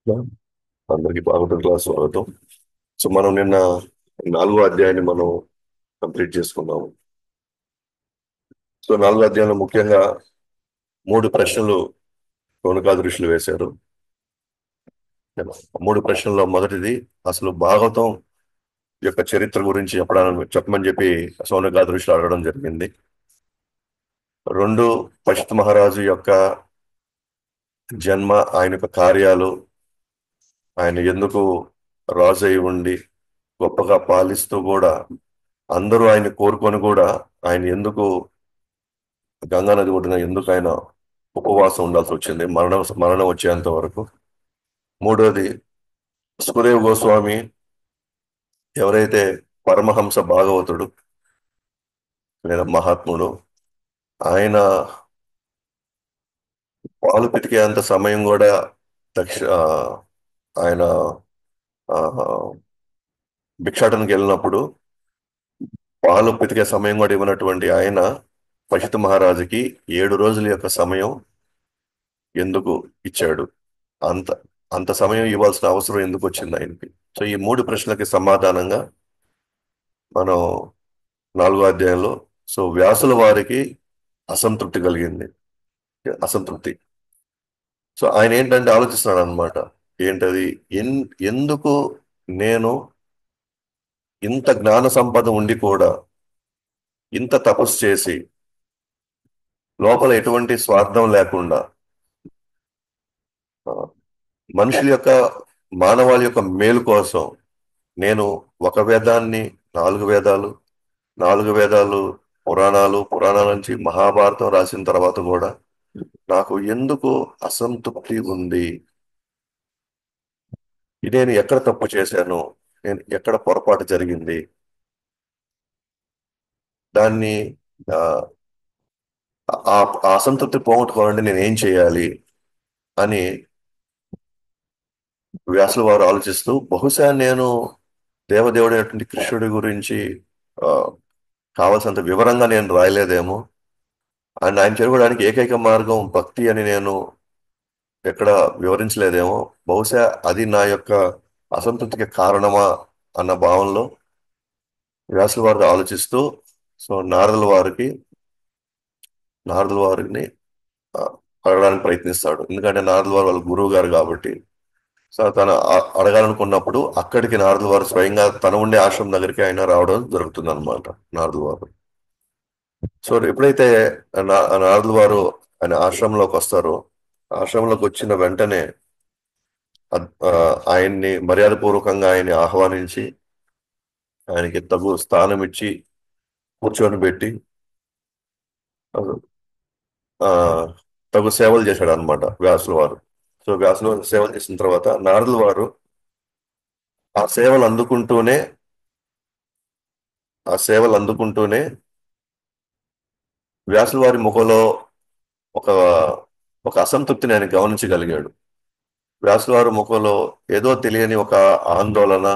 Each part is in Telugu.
అందరికి భాగవతం క్లాస్ స్వాగతం. సో మనం నిన్న 4వ అధ్యాయాన్ని మనం కంప్లీట్ చేసుకున్నాము. సో 4వ అధ్యాయంలో ముఖ్యంగా 3 ప్రశ్నలు సౌనకాది ఋషులు వేశారు. 3 ప్రశ్నల్లో మొదటిది అసలు భాగవతం యొక్క చరిత్ర గురించి చెప్పమని చెప్పి సౌనకాది ఋషులు అడగడం జరిగింది. 2, పశుత్ మహారాజు యొక్క జన్మ, ఆయన యొక్క కార్యాలు, ఆయన ఎందుకు రాజు అయి ఉండి గొప్పగా పాలిస్తూ కూడా అందరూ ఆయన కోరుకొని కూడా ఆయన ఎందుకు గంగా నది ఒడ్డున ఎందుకు ఆయన ఉపవాసం ఉండాల్సి వచ్చింది మరణం మరణం వచ్చేంత వరకు. మూడోది, సుఖదేవ్ గోస్వామి ఎవరైతే పరమహంస భాగవతుడు లేదా మహాత్ముడు, ఆయన పాలు పితికేంత సమయం కూడా ఆయన ఆ, భిక్షాటనకి వెళ్ళినప్పుడు పాలు పితికే సమయం కూడా ఇవ్వనటువంటి ఆయన పశుత్ మహారాజుకి 7 రోజుల యొక్క సమయం ఎందుకు ఇచ్చాడు? అంత అంత సమయం ఇవ్వాల్సిన అవసరం ఎందుకు వచ్చింది ఆయనకి? సో ఈ 3 ప్రశ్నలకి సమాధానంగా మనం 4వ అధ్యాయంలో, సో వ్యాసుల వారికి అసంతృప్తి కలిగింది. అసంతృప్తి. సో ఆయన ఏంటంటే ఆలోచిస్తున్నాడు అనమాట. ఏంటది? ఎన్ ఎందుకు నేను ఇంత జ్ఞాన సంపద ఉండి కూడా ఇంత తపస్సు చేసి లోపల ఎటువంటి స్వార్థం లేకుండా ఆ, మనుషుల యొక్క మానవాళి యొక్క మేలు కోసం నేను ఒక వేదాన్ని, 4 వేదాలు, 4 వేదాలు పురాణాలు, పురాణాల నుంచి మహాభారతం రాసిన తర్వాత కూడా నాకు ఎందుకు అసంతృప్తి ఉంది? నేను ఎక్కడ తప్పు చేశాను? నేను ఎక్కడ పొరపాటు జరిగింది? దాన్ని ఆ ఆ ఆ అసంతృప్తి పోగొట్టుకోవాలంటే నేను ఏం చేయాలి అని వ్యాసుల వారు ఆలోచిస్తూ, బహుశా నేను దేవదేవుడైనటువంటి కృష్ణుడి గురించి ఆ, కావాల్సినంత వివరంగా నేను రాయలేదేమో, అండ్ ఆయన చేరుకోవడానికి ఏకైక మార్గం భక్తి అని నేను ఎక్కడ వివరించలేదేమో, బహుశా అది నా యొక్క అసంతృప్తికి కారణమా అన్న భావంలో వ్యాసుల వారు ఆలోచిస్తూ, సో నారదుల వారిని ఆ, అడగడానికి ప్రయత్నిస్తాడు. ఎందుకంటే నారదుల వారు వాళ్ళ గురువు గారు కాబట్టి. సో తను అడగాలనుకున్నప్పుడు అక్కడికి నారదుల వారు స్వయంగా తన ఉండే ఆశ్రమం దగ్గరికి ఆయన రావడం జరుగుతుంది అనమాట. నారదుల వారు. సో ఎప్పుడైతే నారదుల వారు ఆయన ఆశ్రమంలోకి వస్తారో, ఆశ్రమంలోకి వచ్చిన వెంటనే ఆయన్ని మర్యాదపూర్వకంగా ఆయన్ని ఆహ్వానించి ఆయనకి తగు స్థానం ఇచ్చి కూర్చొని పెట్టి ఆ, తగు సేవలు చేశాడు అనమాట వ్యాసుల వారు. సో వ్యాసుల వారు సేవలు చేసిన తర్వాత నారదుల వారు ఆ సేవలు అందుకుంటూనే ఆ సేవలు అందుకుంటూనే వ్యాసుల వారి ముఖంలో ఒక ఒక అసంతృప్తిని ఆయన గమనించగలిగాడు. వ్యాసుల వారి ముఖంలో ఏదో తెలియని ఒక ఆందోళన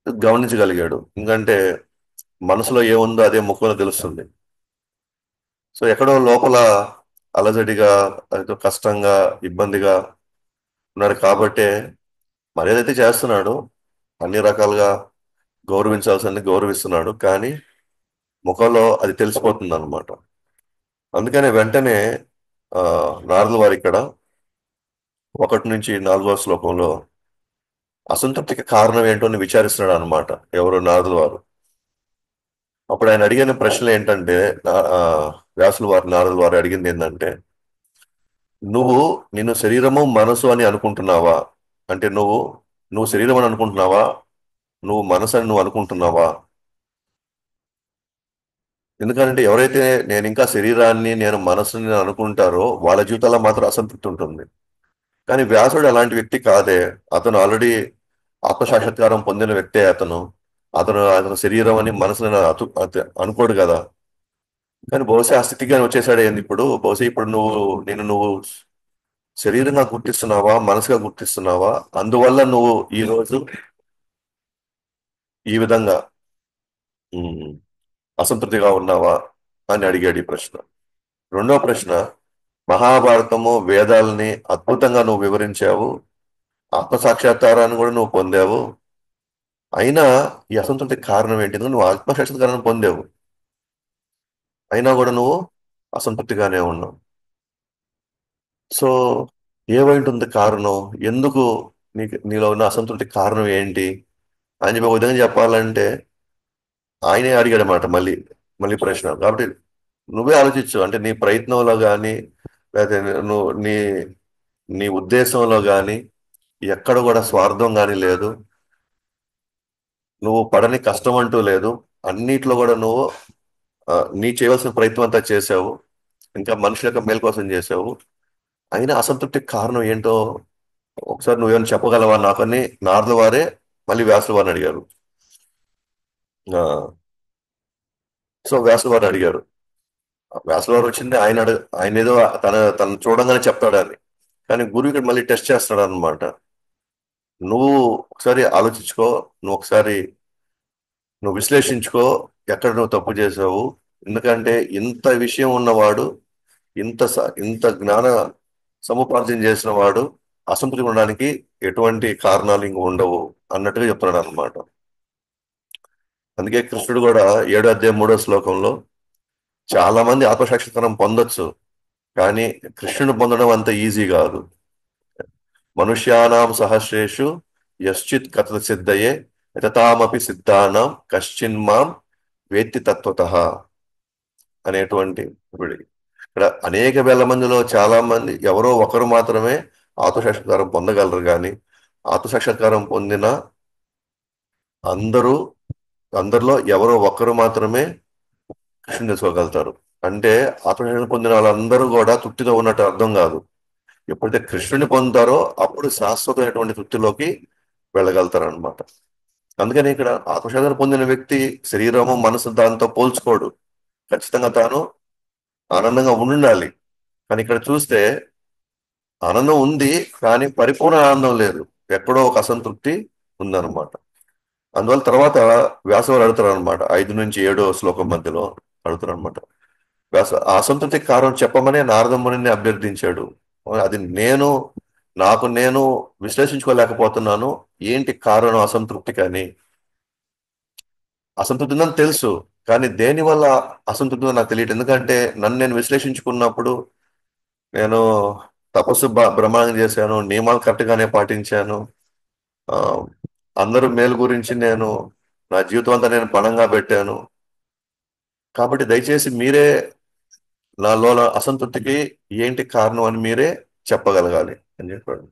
గమనించగలిగాడు. ఎందుకంటే మనసులో ఏముందో అదే ముఖంలో తెలుస్తుంది. సో ఎక్కడో లోపల అలజడిగా, ఏదో కష్టంగా, ఇబ్బందిగా ఉన్నాడు కాబట్టే మరి ఏదైతే చేస్తున్నాడు, అన్ని రకాలుగా గౌరవించాల్సింది గౌరవిస్తున్నాడు, కానీ ముఖంలో అది తెలిసిపోతుంది అనమాట. అందుకనే వెంటనే ఆ నారదుల వారు ఇక్కడ 1 నుంచి 4వ శ్లోకంలో అసంతృప్తికి కారణం ఏంటో అని విచారిస్తున్నాడు అనమాట. ఎవరు? నారదుల వారు. అప్పుడు ఆయన అడిగిన ప్రశ్నలు ఏంటంటే, వ్యాసుల వారు నారదుల వారు అడిగింది ఏంటంటే, నువ్వు నిన్ను శరీరము మనసు అని అనుకుంటున్నావా? అంటే నువ్వు శరీరం అని అనుకుంటున్నావా? నువ్వు మనసు అని నువ్వు అనుకుంటున్నావా? ఎందుకంటే ఎవరైతే నేను ఇంకా శరీరాన్ని, నేను మనసుని నేను అనుకుంటారో వాళ్ళ జీవితాల్లో మాత్రం అసంతృప్తి ఉంటుంది. కానీ వ్యాసుడు అలాంటి వ్యక్తి కాదే. అతను ఆల్రెడీ ఆత్మసాక్షాత్కారం పొందిన వ్యక్తే అతను. అతను శరీరం అని మనసుని అనుకోడు కదా. కానీ బహుశా ఆ స్థితికి ఆయన వచ్చేసాడు. ఏంది ఇప్పుడు? బహుశా ఇప్పుడు నువ్వు శరీరంగా గుర్తిస్తున్నావా, మనసుగా గుర్తిస్తున్నావా? అందువల్ల నువ్వు ఈ రోజు ఈ విధంగా ఉమ్, అసంతృప్తిగా ఉన్నావా అని అడిగాడు ఈ ప్రశ్న. రెండో ప్రశ్న, మహాభారతము వేదాలని అద్భుతంగా నువ్వు వివరించావు. ఆత్మసాక్షాత్కారాన్ని కూడా నువ్వు పొందావు. అయినా ఈ అసంతృప్తికి కారణం ఏంటి? ఎందుకంటే నువ్వు ఆత్మసాక్షాత్కారాన్ని పొందావు, అయినా కూడా నువ్వు అసంతృప్తిగానే ఉన్నావు. సో ఏమై ఉంటుంది కారణం? ఎందుకు నీలో ఉన్న అసంతృప్తి కారణం ఏంటి అని చెప్పి ఒక విధంగా చెప్పాలంటే ఆయనే అడిగాడు అనమాట. మళ్ళీ మళ్ళీ ప్రశ్న కాబట్టి నువ్వే ఆలోచించు. అంటే నీ ప్రయత్నంలో కానీ, లేకపోతే నువ్వు నీ ఉద్దేశంలో కానీ ఎక్కడ కూడా స్వార్థం కానీ లేదు. నువ్వు పడని కష్టం అంటూ లేదు. అన్నిట్లో కూడా నువ్వు నీ చేయవలసిన ప్రయత్నం అంతా చేసావు. ఇంకా మనుషుల యొక్క మేలు కోసం చేసావు. అయినా అసంతృప్తికి కారణం ఏంటో ఒకసారి నువ్వేమైనా చెప్పగలవా నాకని నారదుల వారే మళ్ళీ వ్యాసుల వారిని అడిగారు. ఆ, సో వ్యాసుల వారిని అడిగారు. వ్యాసుల వారు వచ్చింది ఆయన ఏదో తను చూడంగానే చెప్తాడని. కానీ గురువు ఇక్కడ మళ్ళీ టెస్ట్ చేస్తాడు అనమాట. నువ్వు ఒకసారి ఆలోచించుకో. నువ్వు ఒకసారి నువ్వు విశ్లేషించుకో. ఎక్కడ నువ్వు తప్పు చేసావు? ఎందుకంటే ఇంత విషయం ఉన్నవాడు, ఇంత జ్ఞాన సముపార్జన చేసిన వాడు అసంతృప్తి ఉండడానికి ఎటువంటి కారణాలు ఇంక ఉండవు అన్నట్టుగా చెప్తున్నాడు అనమాట. అందుకే కృష్ణుడు కూడా 7వ అధ్యాయం 3వ శ్లోకంలో చాలా మంది ఆత్మసాక్షాత్కారం పొందొచ్చు, కానీ కృష్ణుని పొందడం అంత ఈజీ కాదు. మనుష్యానాం సహస్రేషు యశ్చిత్ కథ సిద్ధయే యతతామపి సిద్ధానాం కశ్చిన్మాం వేత్తి తత్వతః అనేటువంటి ఇప్పుడు ఇక్కడ అనేక వేల మందిలో చాలా మంది ఎవరో ఒకరు మాత్రమే ఆత్మసాక్షాత్కారం పొందగలరు. కానీ ఆత్మసాక్షాత్కారం పొందిన అందరూ అందరిలో ఎవరో ఒక్కరు మాత్రమే కృష్ణుని తెలుసుకోగలుగుతారు. అంటే ఆత్మసాక్షాత్కారం పొందిన వాళ్ళందరూ కూడా తృప్తితో ఉన్నట్టు అర్థం కాదు. ఎప్పుడైతే కృష్ణుని పొందుతారో అప్పుడు శాశ్వతమైనటువంటి తృప్తిలోకి వెళ్ళగలుగుతారు అనమాట. అందుకని ఇక్కడ ఆత్మసాక్షాత్కారం పొందిన వ్యక్తి శరీరము మనసు దాంతో పోల్చుకోడు. ఖచ్చితంగా తాను ఆనందంగా ఉండాలి. కానీ ఇక్కడ చూస్తే ఆనందం ఉంది, కానీ పరిపూర్ణ ఆనందం లేదు. ఎక్కడో ఒక అసంతృప్తి ఉందన్నమాట. అందువల్ల తర్వాత వ్యాసవారు అడుగుతారు అనమాట. 5 నుంచి 7వ శ్లోకం మధ్యలో అడుగుతారు అనమాట. ఆ అసంతృప్తికి కారణం చెప్పమని నారదమునిని అభ్యర్థించాడు. అది నేను విశ్లేషించుకోలేకపోతున్నాను. ఏంటి కారణం అసంతృప్తికి అని. అసంతృప్తి ఉందని తెలుసు, కానీ దేని వల్ల అసంతృప్తి ఉందో నాకు తెలియదు. ఎందుకంటే నన్ను నేను విశ్లేషించుకున్నప్పుడు నేను తపస్సు బ్రహ్మాండం చేశాను, నియమాలు కరెక్ట్ గానే పాటించాను. ఆ, అందరూ మేలు గురించి నా జీవితం అంతా నేను పణంగా పెట్టాను. కాబట్టి దయచేసి మీరే నాలో అసంతృప్తికి ఏంటి కారణం అని మీరే చెప్పగలగాలి అని చెప్పాడు.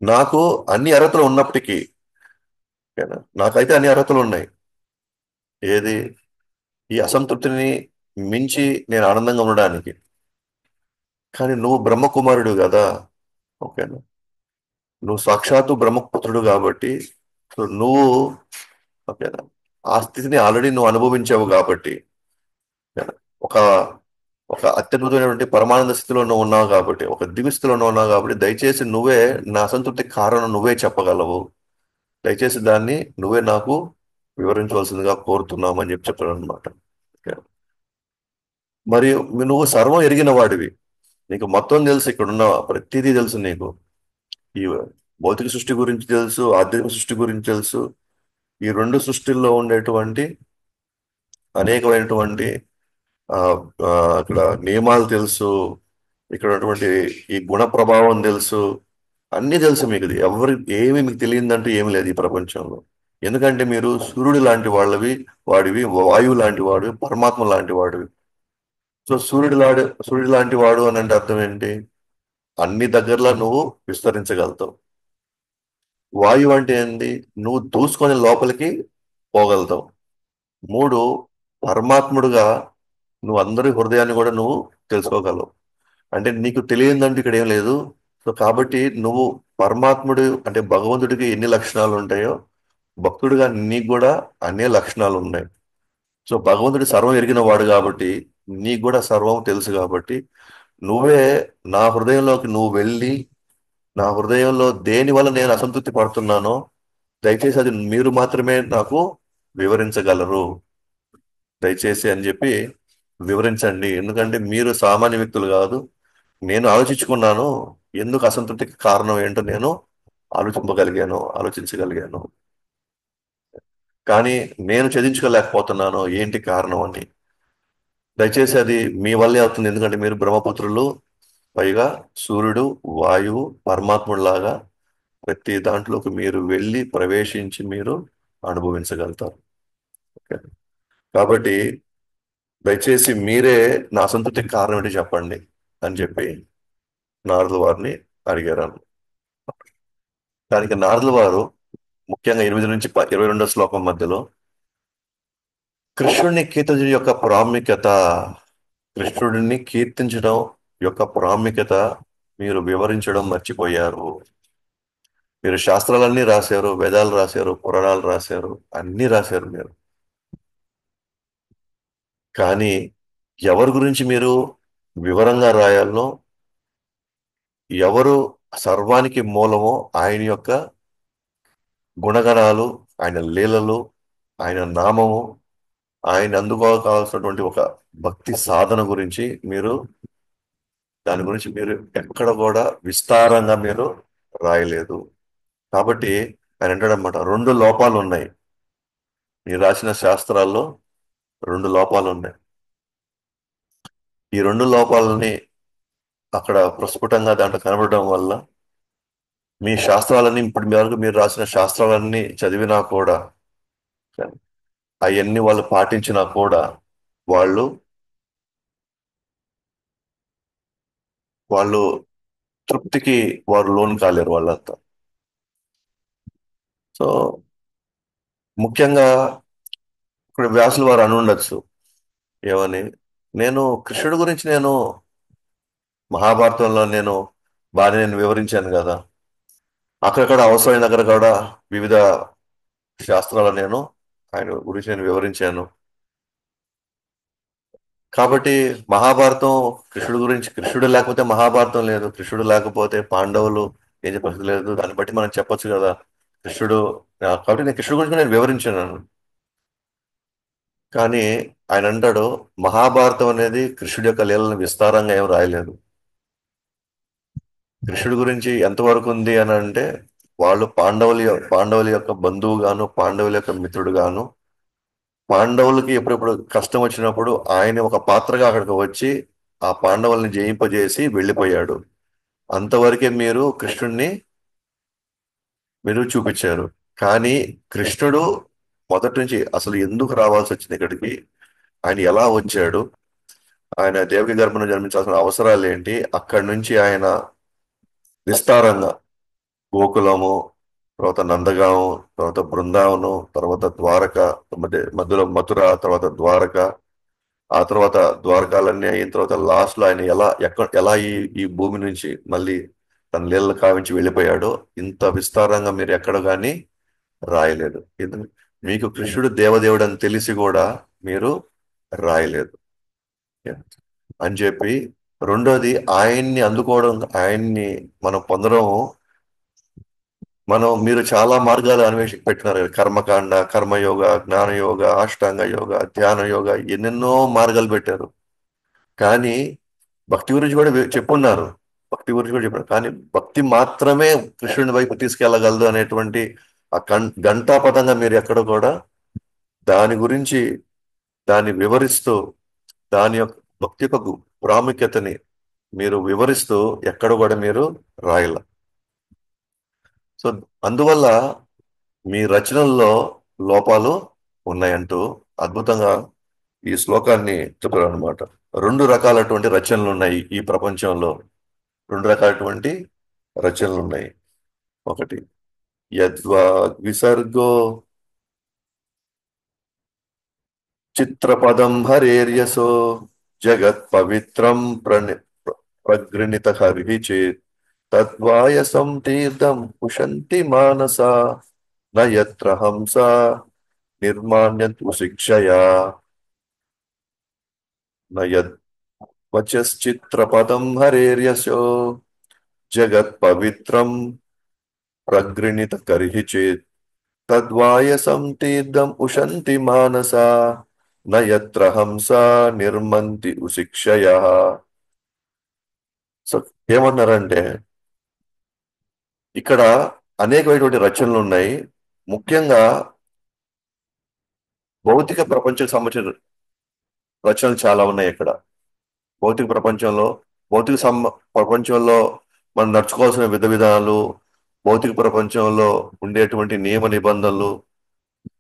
నాకు అన్ని అర్హతలు ఉన్నప్పటికీ, ఓకేనా, నాకైతే అన్ని అర్హతలు ఉన్నాయి. ఏది? ఈ అసంతృప్తిని మించి నేను ఆనందంగా ఉండడానికి. కానీ నువ్వు బ్రహ్మకుమారుడు కదా, ఓకేనా, నువ్వు సాక్షాత్తు బ్రహ్మపుత్రుడు కాబట్టి, సో నువ్వు, ఓకేనా, ఆ స్థితిని ఆల్రెడీ నువ్వు అనుభవించావు కాబట్టి, ఓకేనా, ఒక ఒక అత్యద్భుతమైనటువంటి పరమానంద స్థితిలో నువ్వు ఉన్నావు కాబట్టి, ఒక దివ్య స్థితిలో నువ్వు ఉన్నావు కాబట్టి, దయచేసి నువ్వే నా అసంతృప్తికి కారణం నువ్వే చెప్పగలవు. దయచేసి దాన్ని నువ్వే నాకు వివరించవలసిందిగా కోరుతున్నావు అని చెప్తాడు అనమాట. మరియు నువ్వు సర్వం ఎరిగిన వాడివి. నీకు మొత్తం తెలుసు, ఇక్కడున్న ప్రతిదీ తెలుసు నీకు. ఈ భౌతిక సృష్టి గురించి తెలుసు, ఆధ్యాత్మిక సృష్టి గురించి తెలుసు. ఈ రెండు సృష్టిల్లో ఉండేటువంటి అనేకమైనటువంటి ఆ ఆ, అక్కడ నియమాలు తెలుసు. ఇక్కడ ఉన్నటువంటి ఈ గుణ ప్రభావం తెలుసు. అన్నీ తెలుసు మీకు. ఇది ఏమి మీకు తెలియదంటూ ఏమి లేదు ఈ ప్రపంచంలో. ఎందుకంటే మీరు సూర్యుడు లాంటి వాడివి, వాయువు లాంటి వాడివి, పరమాత్మ లాంటి వాడివి. సో సూర్యుడు లాంటి వాడు అని అంటే అర్థం ఏంటి? అన్ని దగ్గరలో నువ్వు విస్తరించగలుగుతావు. వాయువు అంటే ఏంటి? నువ్వు దూసుకొని లోపలికి పోగలుగుతావు. 3, పరమాత్ముడుగా నువ్వు అందరి హృదయాన్ని కూడా నువ్వు తెలుసుకోగలవు. అంటే నీకు తెలియదంటూ ఇక్కడ ఏం లేదు. సో కాబట్టి నువ్వు పరమాత్ముడు అంటే భగవంతుడికి ఎన్ని లక్షణాలు ఉంటాయో భక్తుడిగా నీకు కూడా అన్ని లక్షణాలు ఉన్నాయి. సో భగవంతుడి సర్వం ఎరిగిన వాడు కాబట్టి నీకు కూడా సర్వం తెలుసు కాబట్టి నువ్వే నా హృదయంలోకి నువ్వు వెళ్ళి నా హృదయంలో దేని వల్ల నేను అసంతృప్తి పడుతున్నానో దయచేసి అది మీరు మాత్రమే నాకు వివరించగలరు. దయచేసి అని చెప్పి వివరించండి. ఎందుకంటే మీరు సామాన్య వ్యక్తులు కాదు. నేను ఆలోచించుకున్నాను. ఎందుకు అసంతృప్తికి కారణం ఏంటో నేను ఆలోచించగలిగాను. కానీ నేను ఛేదించుకోలేకపోతున్నాను ఏంటి కారణం అని. దయచేసి అది మీ వల్లే అవుతుంది, ఎందుకంటే మీరు బ్రహ్మపుత్రులు. పైగా సూర్యుడు, వాయువు, పరమాత్ముడిలాగా ప్రతి దాంట్లోకి మీరు వెళ్ళి ప్రవేశించి మీరు అనుభవించగలుగుతారు. ఓకే. కాబట్టి దయచేసి మీరే నా అసంతృప్తికి కారణం ఏంటి చెప్పండి అని చెప్పి నారదుల వారిని అడిగారు. దానికి నారదుల వారు ముఖ్యంగా 8 నుంచి 22 శ్లోకం మధ్యలో కృష్ణుడిని కీర్తించడం యొక్క ప్రాముఖ్యత, కృష్ణుడిని కీర్తించడం యొక్క ప్రాముఖ్యత మీరు వివరించడం మర్చిపోయారు. మీరు శాస్త్రాలన్నీ రాశారు, వేదాలు రాశారు, పురాణాలు రాశారు, అన్నీ రాశారు మీరు. కానీ ఎవరి గురించి మీరు వివరంగా రాయాలనో, ఎవరు సర్వానికి మూలమో ఆయన యొక్క గుణగణాలు, ఆయన లీలలు, ఆయన నామము, ఆయన అందుకోవాల్సినటువంటి ఒక భక్తి సాధన గురించి దాని గురించి మీరు ఎక్కడ కూడా విస్తారంగా మీరు రాయలేదు. కాబట్టి ఆయన అంటాడనమాట, 2 లోపాలు ఉన్నాయి. మీరు రాసిన శాస్త్రాల్లో 2 లోపాలు ఉన్నాయి. ఈ 2 లోపాలని అక్కడ ప్రస్ఫుటంగా దాంట్లో కనబడడం వల్ల మీ శాస్త్రాలన్నీ ఇప్పుడు మీ వరకు మీరు రాసిన శాస్త్రాలన్నీ చదివినా కూడా, అవన్నీ వాళ్ళు పాటించినా కూడా వాళ్ళు వాళ్ళు తృప్తికి వారు లోను కాలేరు వాళ్ళంతా. సో ముఖ్యంగా ఇప్పుడు వ్యాసులు వారు అని ఉండొచ్చు ఏమని, నేను కృష్ణుడి గురించి మహాభారతంలో బాగా వివరించాను కదా, అక్కడక్కడ అవసరమైన దగ్గర కూడా వివిధ శాస్త్రాలు ఆయన గురించి వివరించాను. కాబట్టి మహాభారతం కృష్ణుడు గురించి, కృష్ణుడు లేకపోతే మహాభారతం లేదు, కృష్ణుడు లేకపోతే పాండవులు ఏం చెప్పలేదు లేదు. దాన్ని బట్టి మనం చెప్పొచ్చు కదా కృష్ణుడు. కాబట్టి కృష్ణుడు గురించి నేను వివరించాను. కానీ ఆయన అంటాడు, మహాభారతం అనేది కృష్ణుడి యొక్క లీలను విస్తారంగా ఏం రాయలేదు. కృష్ణుడి గురించి ఎంతవరకు ఉంది అని అంటే, వాళ్ళు పాండవుల యొక్క బంధువుగాను, పాండవుల యొక్క మిత్రుడుగాను, పాండవులకి ఎప్పుడెప్పుడు కష్టం వచ్చినప్పుడు ఆయన ఒక పాత్రగా అక్కడికి వచ్చి ఆ పాండవుల్ని జయింపజేసి వెళ్ళిపోయాడు. అంతవరకే మీరు కృష్ణుడిని చూపించారు. కానీ కృష్ణుడు మొదటి నుంచి అసలు ఎందుకు రావాల్సి వచ్చింది ఇక్కడికి, ఆయన ఎలా వచ్చాడు, ఆయన దేవకి గర్భంలో జన్మించాల్సిన అవసరాలు ఏంటి, అక్కడి నుంచి ఆయన విస్తారంగా గోకులము, తర్వాత నందగాము, తర్వాత బృందావనం, తర్వాత ద్వారక, మధ్యలో మథుర, తర్వాత ద్వారక, ఆ తర్వాత ద్వారకాలన్నీ అయిన తర్వాత లాస్ట్ లో ఆయన ఎలా ఈ భూమి నుంచి మళ్ళీ తన నీళ్ళ కావించి వెళ్ళిపోయాడో ఇంత విస్తారంగా మీరు ఎక్కడ కానీ రాయలేదు. మీకు కృష్ణుడు దేవదేవుడు అని తెలిసి కూడా మీరు రాయలేదు అని చెప్పి. రెండోది, ఆయన్ని అందుకోవడం, ఆయన్ని మనం పొందడం, మీరు చాలా మార్గాలు పెట్టినారు కదా. కర్మకాండ, కర్మయోగ, జ్ఞానయోగ, అష్టాంగ యోగ, ధ్యాన యోగ, ఎన్నెన్నో మార్గాలు పెట్టారు. కానీ భక్తి గురించి కూడా చెప్పున్నారు. భక్తి గురించి కూడా చెప్పారు. కానీ భక్తి మాత్రమే కృష్ణుని వైపు తీసుకెళ్ళగలదు అనేటువంటి ఆ ఘంటాపథంగా మీరు ఎక్కడ కూడా దాని గురించి దాన్ని వివరిస్తూ, దాని యొక్క భక్తి యొక్క ప్రాముఖ్యతని మీరు వివరిస్తూ ఎక్కడ కూడా మీరు రాయల. సో అందువల్ల మీ రచనల్లో లోపాలు ఉన్నాయంటూ అద్భుతంగా ఈ శ్లోకాన్ని చెప్తారు అనమాట. 2 రకాలటువంటి రచనలు ఉన్నాయి ఈ ప్రపంచంలో. 2 రకాలటువంటి రచనలు ఉన్నాయి. ఒకటి, యద్వా విసర్గో చిత్రపదం హరేర్యసో జగత్ పవిత్రం ప్రగృణిత హరి చేత్ తద్వాయసం తీర్థం ఉషంతి మానసా నయత్ర హంస నిర్మాణ్యతు శిక్షయా నయద్ వచశ్చిత్రపదం హరేర్యసో జగత్ పవిత్రం ప్రగృణిత కర్హి చేత్ తద్వాయసం తీర్థం ఉషంతి మానసా నయత్ర హంస నిర్మంతి ఉశిక్షయ. సో ఏమన్నారంటే, ఇక్కడ అనేకమైనటువంటి రచనలు ఉన్నాయి. ముఖ్యంగా భౌతిక ప్రపంచం సంబంధించిన రచనలు చాలా ఉన్నాయి ఇక్కడ. భౌతిక ప్రపంచంలో భౌతిక ప్రపంచంలో మనం నడుచుకోవాల్సిన విధ విధానాలు, భౌతిక ప్రపంచంలో ఉండేటువంటి నియమ నిబంధనలు,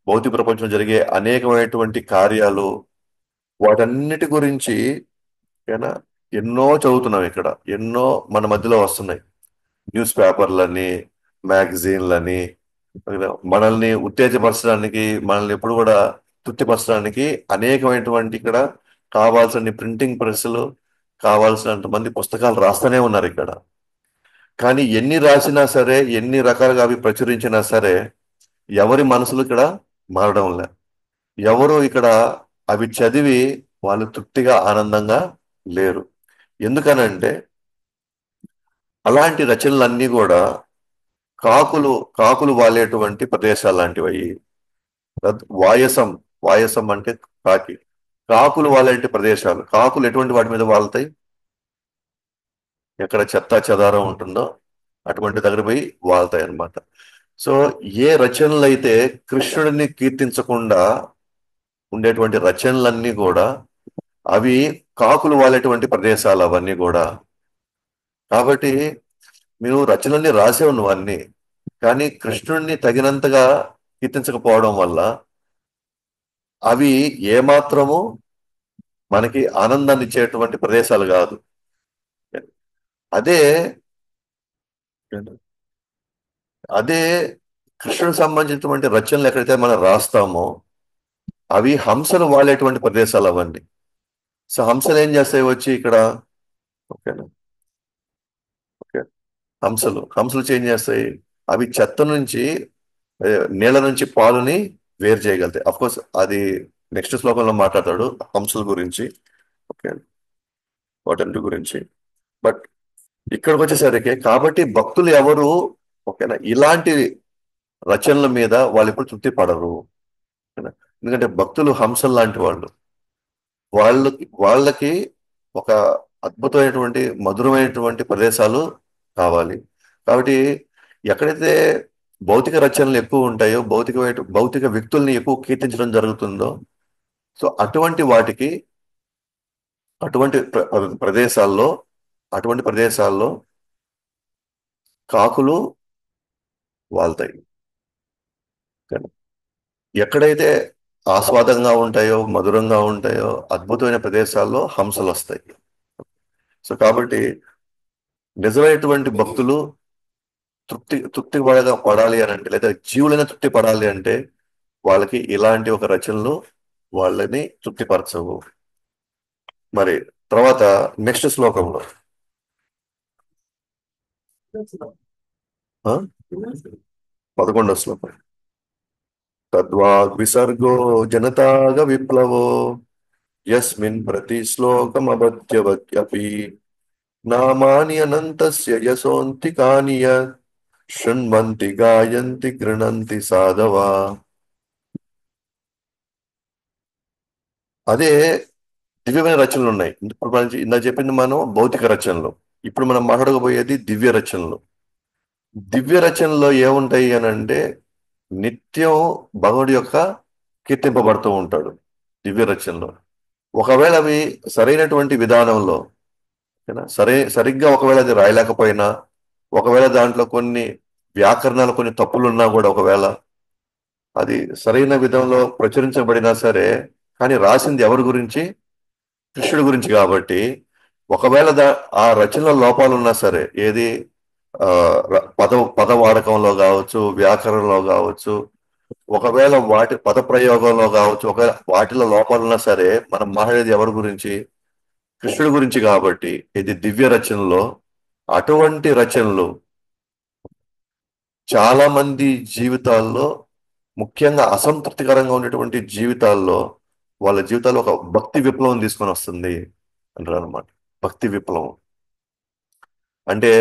భౌతిక ప్రపంచంలో జరిగే అనేకమైనటువంటి కార్యాలు, వాటన్నిటి గురించి ఏనా ఎన్నో చదువుతున్నాం ఇక్కడ. ఎన్నో మన మధ్యలో వస్తున్నాయి. న్యూస్ పేపర్లని, మ్యాగజైన్లని, మనల్ని ఉత్తేజపరచడానికి, మనల్ని ఎప్పుడు కూడా తృప్తిపరచడానికి అనేకమైనటువంటి ఇక్కడ కావాల్సిన ప్రింటింగ్ ప్రెస్లు, కావాల్సినంత మంది పుస్తకాలు రాస్తూనే ఉన్నారు ఇక్కడ. కానీ ఎన్ని రాసినా సరే, ఎన్ని రకాలుగా అవి ప్రచురించినా సరే, ఎవరి మనసులు ఇక్కడ మారడం లే. ఎవరు ఇక్కడ అవి చదివి వాళ్ళు తృప్తిగా ఆనందంగా లేరు. ఎందుకనంటే అలాంటి రచనలన్నీ కూడా కాకులు కాకులు వాలేటువంటి ప్రదేశాలు లాంటివి అయి. వాయసం, వాయసం అంటే కాకి. కాకులు వాలేటి ప్రదేశాలు. కాకులు ఎటువంటి వాటి మీద వాళ్తాయి? ఎక్కడ చెత్తా చెదారం ఉంటుందో అటువంటి దగ్గర పోయి వాళ్తాయి అన్నమాట. సో ఏ రచనలు అయితే కృష్ణుడిని కీర్తించకుండా ఉండేటువంటి రచనలన్నీ కూడా అవి కాకులు వాలేటువంటి ప్రదేశాలు అవన్నీ కూడా. కాబట్టి మీరు రచనల్ని రాసేవు నువ్వు అన్ని, కానీ కృష్ణుడిని తగినంతగా కీర్తించకపోవడం వల్ల అవి ఏమాత్రము మనకి ఆనందాన్ని ఇచ్చేటువంటి ప్రదేశాలు కాదు. అదే అదే కృష్ణుడికి సంబంధించినటువంటి రచనలు ఎక్కడైతే మనం రాస్తామో అవి హంసలు వాలేటువంటి ప్రదేశాలు అవన్నీ. సో హంసలు ఏం చేస్తాయి వచ్చి ఇక్కడ? ఓకేనా? ఓకే. హంసలు చేంజ్ చేస్తాయి. అవి చెత్త నుంచి, నీళ్ళ నుంచి పాలుని వేరు చేయగలుగుతాయి. అఫ్ కోర్స్ అది నెక్స్ట్ శ్లోకంలో మాట్లాడతాడు హంసల గురించి, ఓకే, వాటి గురించి. బట్ ఇక్కడికి వచ్చేసరికి కాబట్టి భక్తులు ఎవరు, ఓకేనా, ఇలాంటి రచనల మీద వాళ్ళు ఎప్పుడు తృప్తి పడరు. ఓకేనా? ఎందుకంటే భక్తులు హంసలు లాంటి వాళ్ళు. వాళ్ళకి ఒక అద్భుతమైనటువంటి మధురమైనటువంటి ప్రదేశాలు కావాలి. కాబట్టి ఎక్కడైతే భౌతిక రచనలు ఎక్కువ ఉంటాయో, భౌతిక వ్యక్తుల్ని ఎక్కువ కీర్తించడం జరుగుతుందో, సో అటువంటి ప్రదేశాల్లో కాకులు వాళ్తాయి. కానీ ఎక్కడైతే ఆస్వాదంగా ఉంటాయో, మధురంగా ఉంటాయో, అద్భుతమైన ప్రదేశాల్లో హంసలు వస్తాయి. సో కాబట్టి నిజమైనటువంటి భక్తులు తృప్తి పడాలి అని అంటే, లేదా జీవులైనా తృప్తి పడాలి అంటే వాళ్ళకి ఇలాంటి ఒక రచనలు వాళ్ళని తృప్తిపరచవు. మరి తర్వాత నెక్స్ట్ శ్లోకంలో 11వ శ్లోకం. తద్వాగ్విసర్గో జనతాగ విప్లవో యస్మిన్ ప్రతి శ్లోకమబధ్యవత్యపి నామాని అనంతస్య యశోంతికాని యత్ శృణ్వంతి గాయంతి గృణంతి సాధవా. అదే దివ్యమైన రచనలు ఉన్నాయి. ఇప్పుడు మనం ఇందా చెప్పింది మనం భౌతిక రచనలు. ఇప్పుడు మనం మాట్లాడకపోయేది దివ్య రచనలు. దివ్య రచనలో ఏముంటాయి అని అంటే నిత్యం భగవుడి యొక్క కీర్తింపబడుతూ ఉంటాడు దివ్య రచనలో. ఒకవేళ అవి సరైనటువంటి విధానంలో, సరిగ్గా ఒకవేళ అది రాయలేకపోయినా, ఒకవేళ దాంట్లో కొన్ని వ్యాకరణాలు కొన్ని తప్పులున్నా కూడా, ఒకవేళ అది సరైన విధంలో ప్రచురించబడినా సరే, కానీ రాసింది ఎవరి గురించి? కృష్ణుడి గురించి. కాబట్టి ఒకవేళ ఆ రచనలో లోపాలు ఉన్నా సరే, ఏది పద వాడకంలో కావచ్చు, వ్యాకరణలో కావచ్చు, ఒకవేళ వాటి పద ప్రయోగంలో కావచ్చు, ఒకవేళ వాటిలో లోపాలున్నా సరే, మనం మాట్లాడేది ఎవరి గురించి? కృష్ణుడి గురించి. కాబట్టి ఇది దివ్య రచనలో. అటువంటి రచనలు చాలా మంది జీవితాల్లో, ముఖ్యంగా అసంతృప్తికరంగా ఉన్నటువంటి జీవితాల్లో, వాళ్ళ జీవితాల్లో ఒక భక్తి విప్లవం తీసుకొని వస్తుంది అంటారు అనమాట. భక్తి విప్లవం అంటే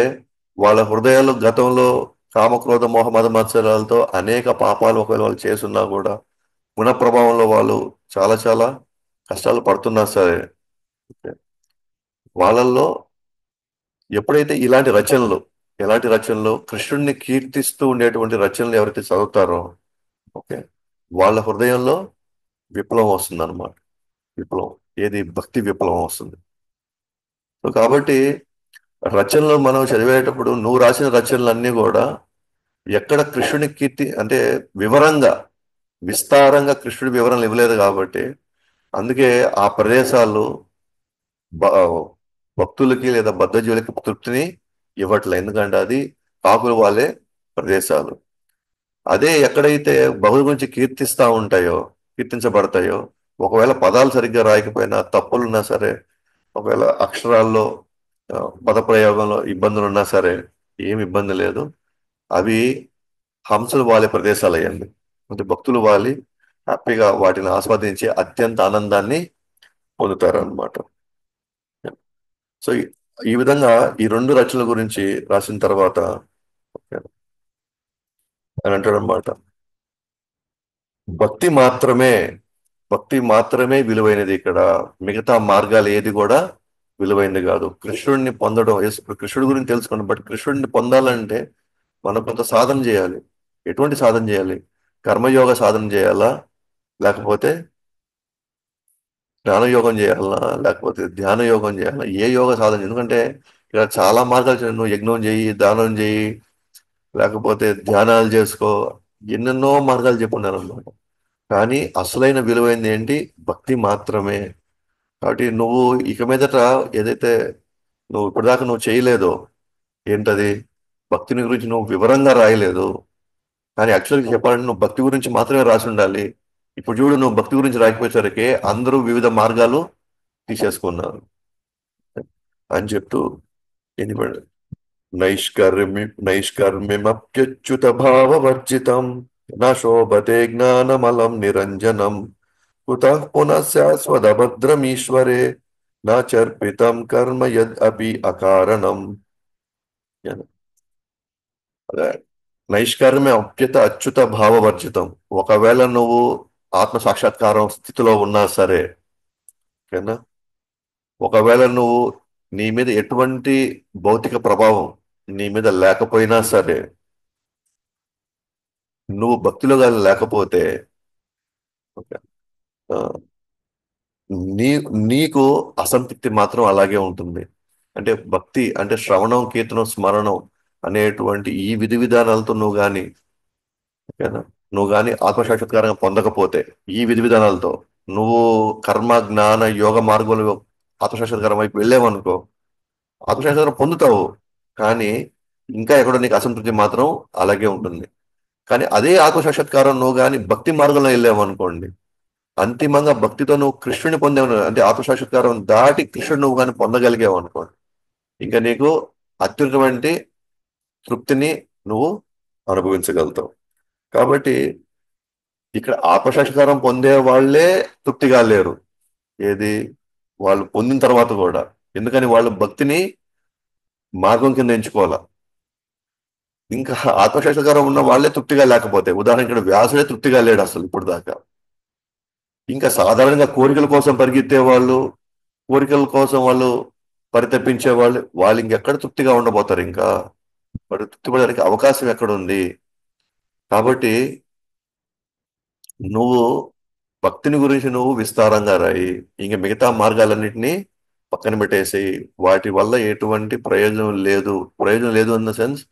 వాళ్ళ హృదయాలు గతంలో కామక్రోధ మోహ మద మత్సరాలతో అనేక పాపాలు ఒకవేళ వాళ్ళు చేస్తున్నా కూడా, గుణ ప్రభావంలో వాళ్ళు చాలా చాలా కష్టాలు పడుతున్నా సరే, వాళ్ళల్లో ఎప్పుడైతే ఇలాంటి రచనలు ఎలాంటి రచనలు? కృష్ణుడిని కీర్తిస్తూ ఉండేటువంటి రచనలు ఎవరైతే చదువుతారో, ఓకే, వాళ్ళ హృదయంలో విప్లవం వస్తుంది అనమాట. విప్లవం. ఏది? భక్తి విప్లవం వస్తుంది. సో కాబట్టి రచనలు మనం చదివేటప్పుడు నువ్వు రాసిన రచనలన్నీ కూడా ఎక్కడ కృష్ణుని కీర్తి అంటే వివరంగా, విస్తారంగా కృష్ణుడి వివరణలు ఇవ్వలేదు కాబట్టి, అందుకే ఆ ప్రదేశాలు బ- భక్తులకి లేదా బద్ధజీవులకి తృప్తిని ఇవ్వట్లే. ఎందుకంటే అది కాకులు వాళ్ళే ప్రదేశాలు. అదే ఎక్కడైతే బహుళ గురించి కీర్తిస్తా ఉంటాయో, కీర్తించబడతాయో, ఒకవేళ పదాలు సరిగ్గా రాయకపోయినా, తప్పులున్నా సరే, ఒకవేళ అక్షరాల్లో ఆ, పదప్రయోగంలో ఇబ్బందులు ఉన్నా సరే, ఏమి ఇబ్బంది లేదు. అవి హంసలు వాలే ప్రదేశాలు అయ్యండి. అంటే భక్తులు వాలి హ్యాపీగా వాటిని ఆస్వాదించి అత్యంత ఆనందాన్ని పొందుతారు అనమాట. సో ఈ విధంగా ఈ రెండు రచనల గురించి రాసిన తర్వాత అని అంటాడు అనమాట. భక్తి మాత్రమే, భక్తి మాత్రమే విలువైనది ఇక్కడ. మిగతా మార్గాలు ఏది కూడా విలువైనది కాదు. కృష్ణుడిని పొందడం, కృష్ణుడి గురించి తెలుసుకోండి. బట్ కృష్ణుడిని పొందాలంటే మనం కొంత సాధన చేయాలి. ఎటువంటి సాధన చేయాలి? కర్మయోగ సాధన చేయాలా, లేకపోతే జ్ఞానయోగం చేయాలా, లేకపోతే ధ్యాన యోగం చేయాలా? ఏ యోగ సాధన? ఎందుకంటే ఇక్కడ చాలా మార్గాలు నువ్వు యజ్ఞం చేయి, దానం చేయి, లేకపోతే ధ్యానాలు చేసుకో, ఎన్నెన్నో మార్గాలు చెప్పున్నారు అన్నమాట. కానీ అసలైన విలువైంది ఏంటి? భక్తి మాత్రమే. కాబట్టి నువ్వు ఇక మీదట ఏదైతే నువ్వు ఇప్పటిదాకా నువ్వు చేయలేదో, ఏంటది? భక్తిని గురించి నువ్వు వివరంగా రాయలేదు. కానీ యాక్చువల్గా చెప్పాలంటే నువ్వు భక్తి గురించి మాత్రమే రాసి ఉండాలి. ఇప్పుడు చూడు, నువ్వు భక్తి గురించి రాకపోయేసరికి అందరూ వివిధ మార్గాలు తీసేసుకున్నారు అని చెప్తూ ఎన్ని నైష్కర్మ్యమప్యచ్యుత భావవర్జితం న శోభతే జ్ఞానమలం నిరంజనం కుతః పునః శాశ్వతభద్రమీశ్వరే నాచర్పితం కర్మ యద్ అపి అకారణం. అదే, నైష్కర్మ్య అప్యత అచ్యుత భావవర్జితం. ఒకవేళ నువ్వు ఆత్మ సాక్షాత్కారం స్థితిలో ఉన్నా సరే, ఓకేనా, ఒకవేళ నువ్వు నీ మీద ఎటువంటి భౌతిక ప్రభావం నీ మీద లేకపోయినా సరే, నువ్వు భక్తిలో కానీ లేకపోతే, ఓకే, ఆ, నీ నీకు అసంతృప్తి మాత్రం అలాగే ఉంటుంది. అంటే భక్తి అంటే శ్రవణం, కీర్తనం, స్మరణం అనేటువంటి ఈ విధి విధానాలతో నువ్వు కానీ, ఓకేనా, నువ్వు కానీ ఆత్మసాక్షాత్కారంగా పొందకపోతే, ఈ విధి విధానాలతో నువ్వు కర్మ, జ్ఞాన, యోగ మార్గంలో ఆత్మసాక్షాత్కారం వైపు వెళ్ళావనుకో, ఆత్మసాక్షాత్కారం పొందుతావు. కానీ ఇంకా ఎక్కడో నీకు అసంతృప్తి మాత్రం అలాగే ఉంటుంది. కానీ అదే ఆత్మసాక్షాత్కారం నువ్వు కానీ భక్తి మార్గంలో వెళ్ళావనుకోండి, అంతిమంగా భక్తితో నువ్వు కృష్ణుని పొందేవు అంటే ఆత్మసాక్షాత్కారం దాటి కృష్ణుడు నువ్వు కానీ పొందగలిగావు అనుకోండి, ఇంకా నీకు అత్యున్నతమైన తృప్తిని నువ్వు అనుభవించగలుగుతావు. కాబట్టి ఇక్కడ ఆత్మసాక్షాత్కారం పొందే వాళ్ళే తృప్తిగా లేరు. ఏది? వాళ్ళు పొందిన తర్వాత కూడా. ఎందుకని? వాళ్ళు భక్తిని మార్గం కింద ఎంచుకోవాలా. ఇంకా ఆత్మసాక్షాత్కారం ఉన్న వాళ్ళే తృప్తిగా లేకపోతే, ఉదాహరణ ఇక్కడ వ్యాసుడే తృప్తిగా లేడు అసలు ఇప్పుడు దాకా. ఇంకా సాధారణంగా కోరికల కోసం పరిగెత్తే వాళ్ళు, కోరికల కోసం వాళ్ళు పరితపించే వాళ్ళు, వాళ్ళు ఇంకెక్కడ తృప్తిగా ఉండబోతారు? ఇంకా వాడు తృప్తి పడడానికి అవకాశం ఎక్కడుంది? కాబట్టి నువ్వు భక్తిని గురించి నువ్వు విస్తారంగా రాయి. ఇంక మిగతా మార్గాలన్నింటినీ పక్కన పెట్టేసి, వాటి వల్ల ఎటువంటి ప్రయోజనం లేదు. ప్రయోజనం లేదు ఇన్ ద సెన్స్,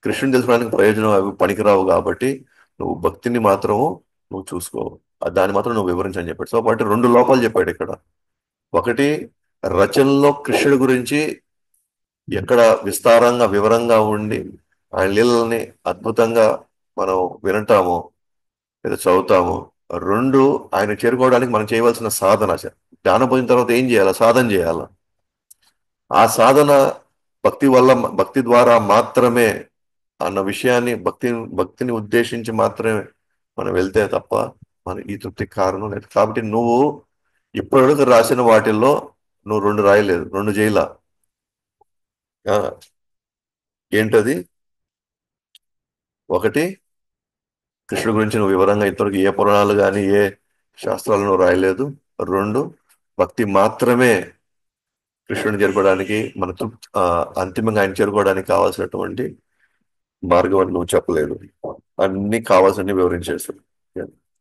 కృష్ణుని తెలుసుకోవడానికి ప్రయోజనం అవి పనికిరావు. కాబట్టి నువ్వు భక్తిని మాత్రం నువ్వు చూసుకో, దాన్ని మాత్రం నువ్వు వివరించని చెప్పాడు. సో కాబట్టి రెండు లోపాలు చెప్పాడు ఇక్కడ. ఒకటి, రచనలో కృష్ణుడి గురించి ఎక్కడ విస్తారంగా వివరంగా ఉండి ఆయన లీలల్ని అద్భుతంగా మనం వింటాము లేదా చదువుతాము. రెండు, ఆయన చేరుకోవడానికి మనం చేయవలసిన సాధన. జ్ఞానం పొందిన తర్వాత ఏం చేయాలా? సాధన చేయాలా. ఆ సాధన భక్తి వల్ల, భక్తి ద్వారా మాత్రమే అన్న విషయాన్ని, భక్తిని ఉద్దేశించి మాత్రమే మనం వెళ్తే తప్ప మన ఈ తృప్తికి కారణం లేదు. కాబట్టి నువ్వు ఇప్పటివరకు రాసిన వాటిల్లో నువ్వు రెండు రాయలేదు, రెండు చేయలా. ఆ, ఏంటది? ఒకటి, కృష్ణుడి గురించి నువ్వు వివరంగా ఇంతవరకు ఏ పురాణాలు కానీ ఏ శాస్త్రాలను రాయలేదు. రెండు, భక్తి మాత్రమే కృష్ణుని చేరుకోవడానికి అంతిమంగా ఆయన చేరుకోవడానికి కావాల్సినటువంటి మార్గం అని నువ్వు చెప్పలేదు. అన్ని కావాల్సినవి వివరించేస్తాడు.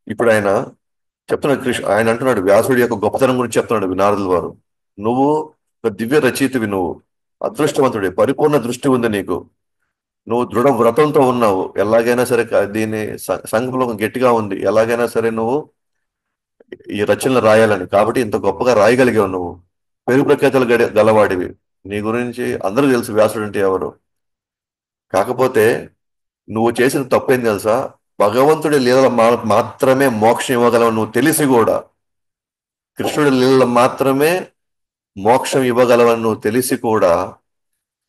ఇప్పుడు చెప్తున్నాడు ఆయన అంటున్నాడు వ్యాసుడి యొక్క గొప్పతనం గురించి చెప్తున్నాడు నారదుల వారు. నువ్వు ఒక దివ్య రచయితవి, నువ్వు అదృష్టవంతుడి, పరిపూర్ణ దృష్టి ఉంది నీకు, నువ్వు దృఢ వ్రతంతో ఉన్నావు, ఎలాగైనా సరే దీన్ని సంకల్పం గట్టిగా ఉంది, ఎలాగైనా సరే నువ్వు ఈ రచనలు రాయాలని, కాబట్టి ఇంత గొప్పగా రాయగలిగావు నువ్వు. పేరు ప్రఖ్యాతలు గలవాడివి, నీ గురించి అందరూ తెలుసు వ్యాసుడు అంటే ఎవరు. కాకపోతే నువ్వు చేసిన తప్పేం తెలుసా? భగవంతుడి లీలల మాత్రమే మోక్షం ఇవ్వగలవు నువ్వు తెలిసి కూడా, కృష్ణుడి లీలలు మాత్రమే మోక్షం ఇవ్వగలవని నువ్వు తెలిసి కూడా,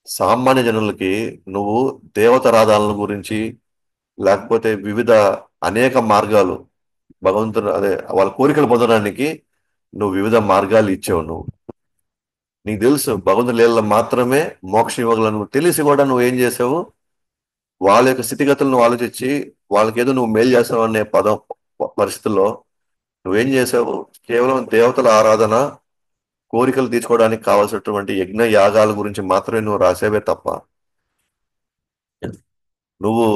సామాన్య జనులకి నువ్వు దేవతారాధనల గురించి, లేకపోతే వివిధ అనేక మార్గాలు, భగవంతుడు అదే వాళ్ళ కోరికలు పొందడానికి నువ్వు వివిధ మార్గాలు ఇచ్చావు. నువ్వు నీకు తెలుసు భగవంతుడి లీలలు మాత్రమే మోక్షం ఇవ్వగలను నువ్వు తెలిసి కూడా నువ్వు ఏం చేసావు? వాళ్ళ యొక్క స్థితిగతులను ఆలోచించి వాళ్ళకి ఏదో నువ్వు మేలు చేస్తావు అనే పరిస్థితుల్లో నువ్వేం చేసావు? కేవలం దేవతల ఆరాధన, కోరికలు తీర్చుకోవడానికి కావాల్సినటువంటి యజ్ఞ యాగాల గురించి మాత్రమే నువ్వు రాసేవే తప్ప, నువ్వు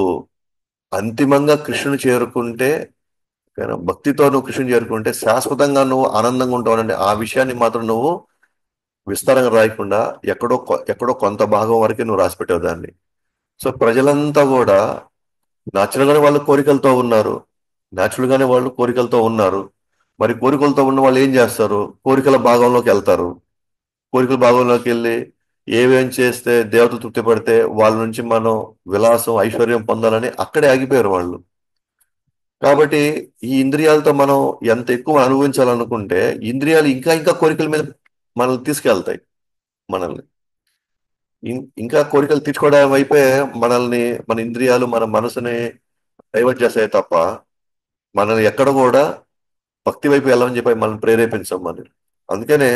అంతిమంగా కృష్ణుని చేరుకుంటే, భక్తితో నువ్వు కృష్ణుని చేరుకుంటే శాశ్వతంగా నువ్వు ఆనందంగా ఉంటావు ఆ విషయాన్ని మాత్రం నువ్వు విస్తారంగా రాయకుండా ఎక్కడో కొంత భాగం వరకే నువ్వు రాసిపెట్టావు దాన్ని. సో ప్రజలంతా కూడా న్యాచురల్ గానే వాళ్ళు కోరికలతో ఉన్నారు, మరి కోరికలతో ఉన్న వాళ్ళు ఏం చేస్తారు? కోరికల భాగంలోకి వెళ్తారు. కోరికల భాగంలోకి వెళ్ళి ఏమేం చేస్తే దేవత తృప్తి పడితే వాళ్ళ నుంచి మనం విలాసం ఐశ్వర్యం పొందాలని అక్కడే ఆగిపోయారు వాళ్ళు. కాబట్టి ఈ ఇంద్రియాలతో మనం ఎంత ఎక్కువ అనుభవించాలనుకుంటే ఇంద్రియాలు ఇంకా ఇంకా కోరికల మీద మనల్ని తీసుకెళ్తాయి. మనల్ని ఇంకా కోరికలు తీర్చుకోవడం వైపే మన ఇంద్రియాలు మన మనసుని డైవర్ట్ చేస్తాయి తప్ప మనల్ని ఎక్కడ కూడా భక్తి వైపు వెళ్ళమని చెప్పి మనం ప్రేరేపించాం మనల్ని. అందుకనే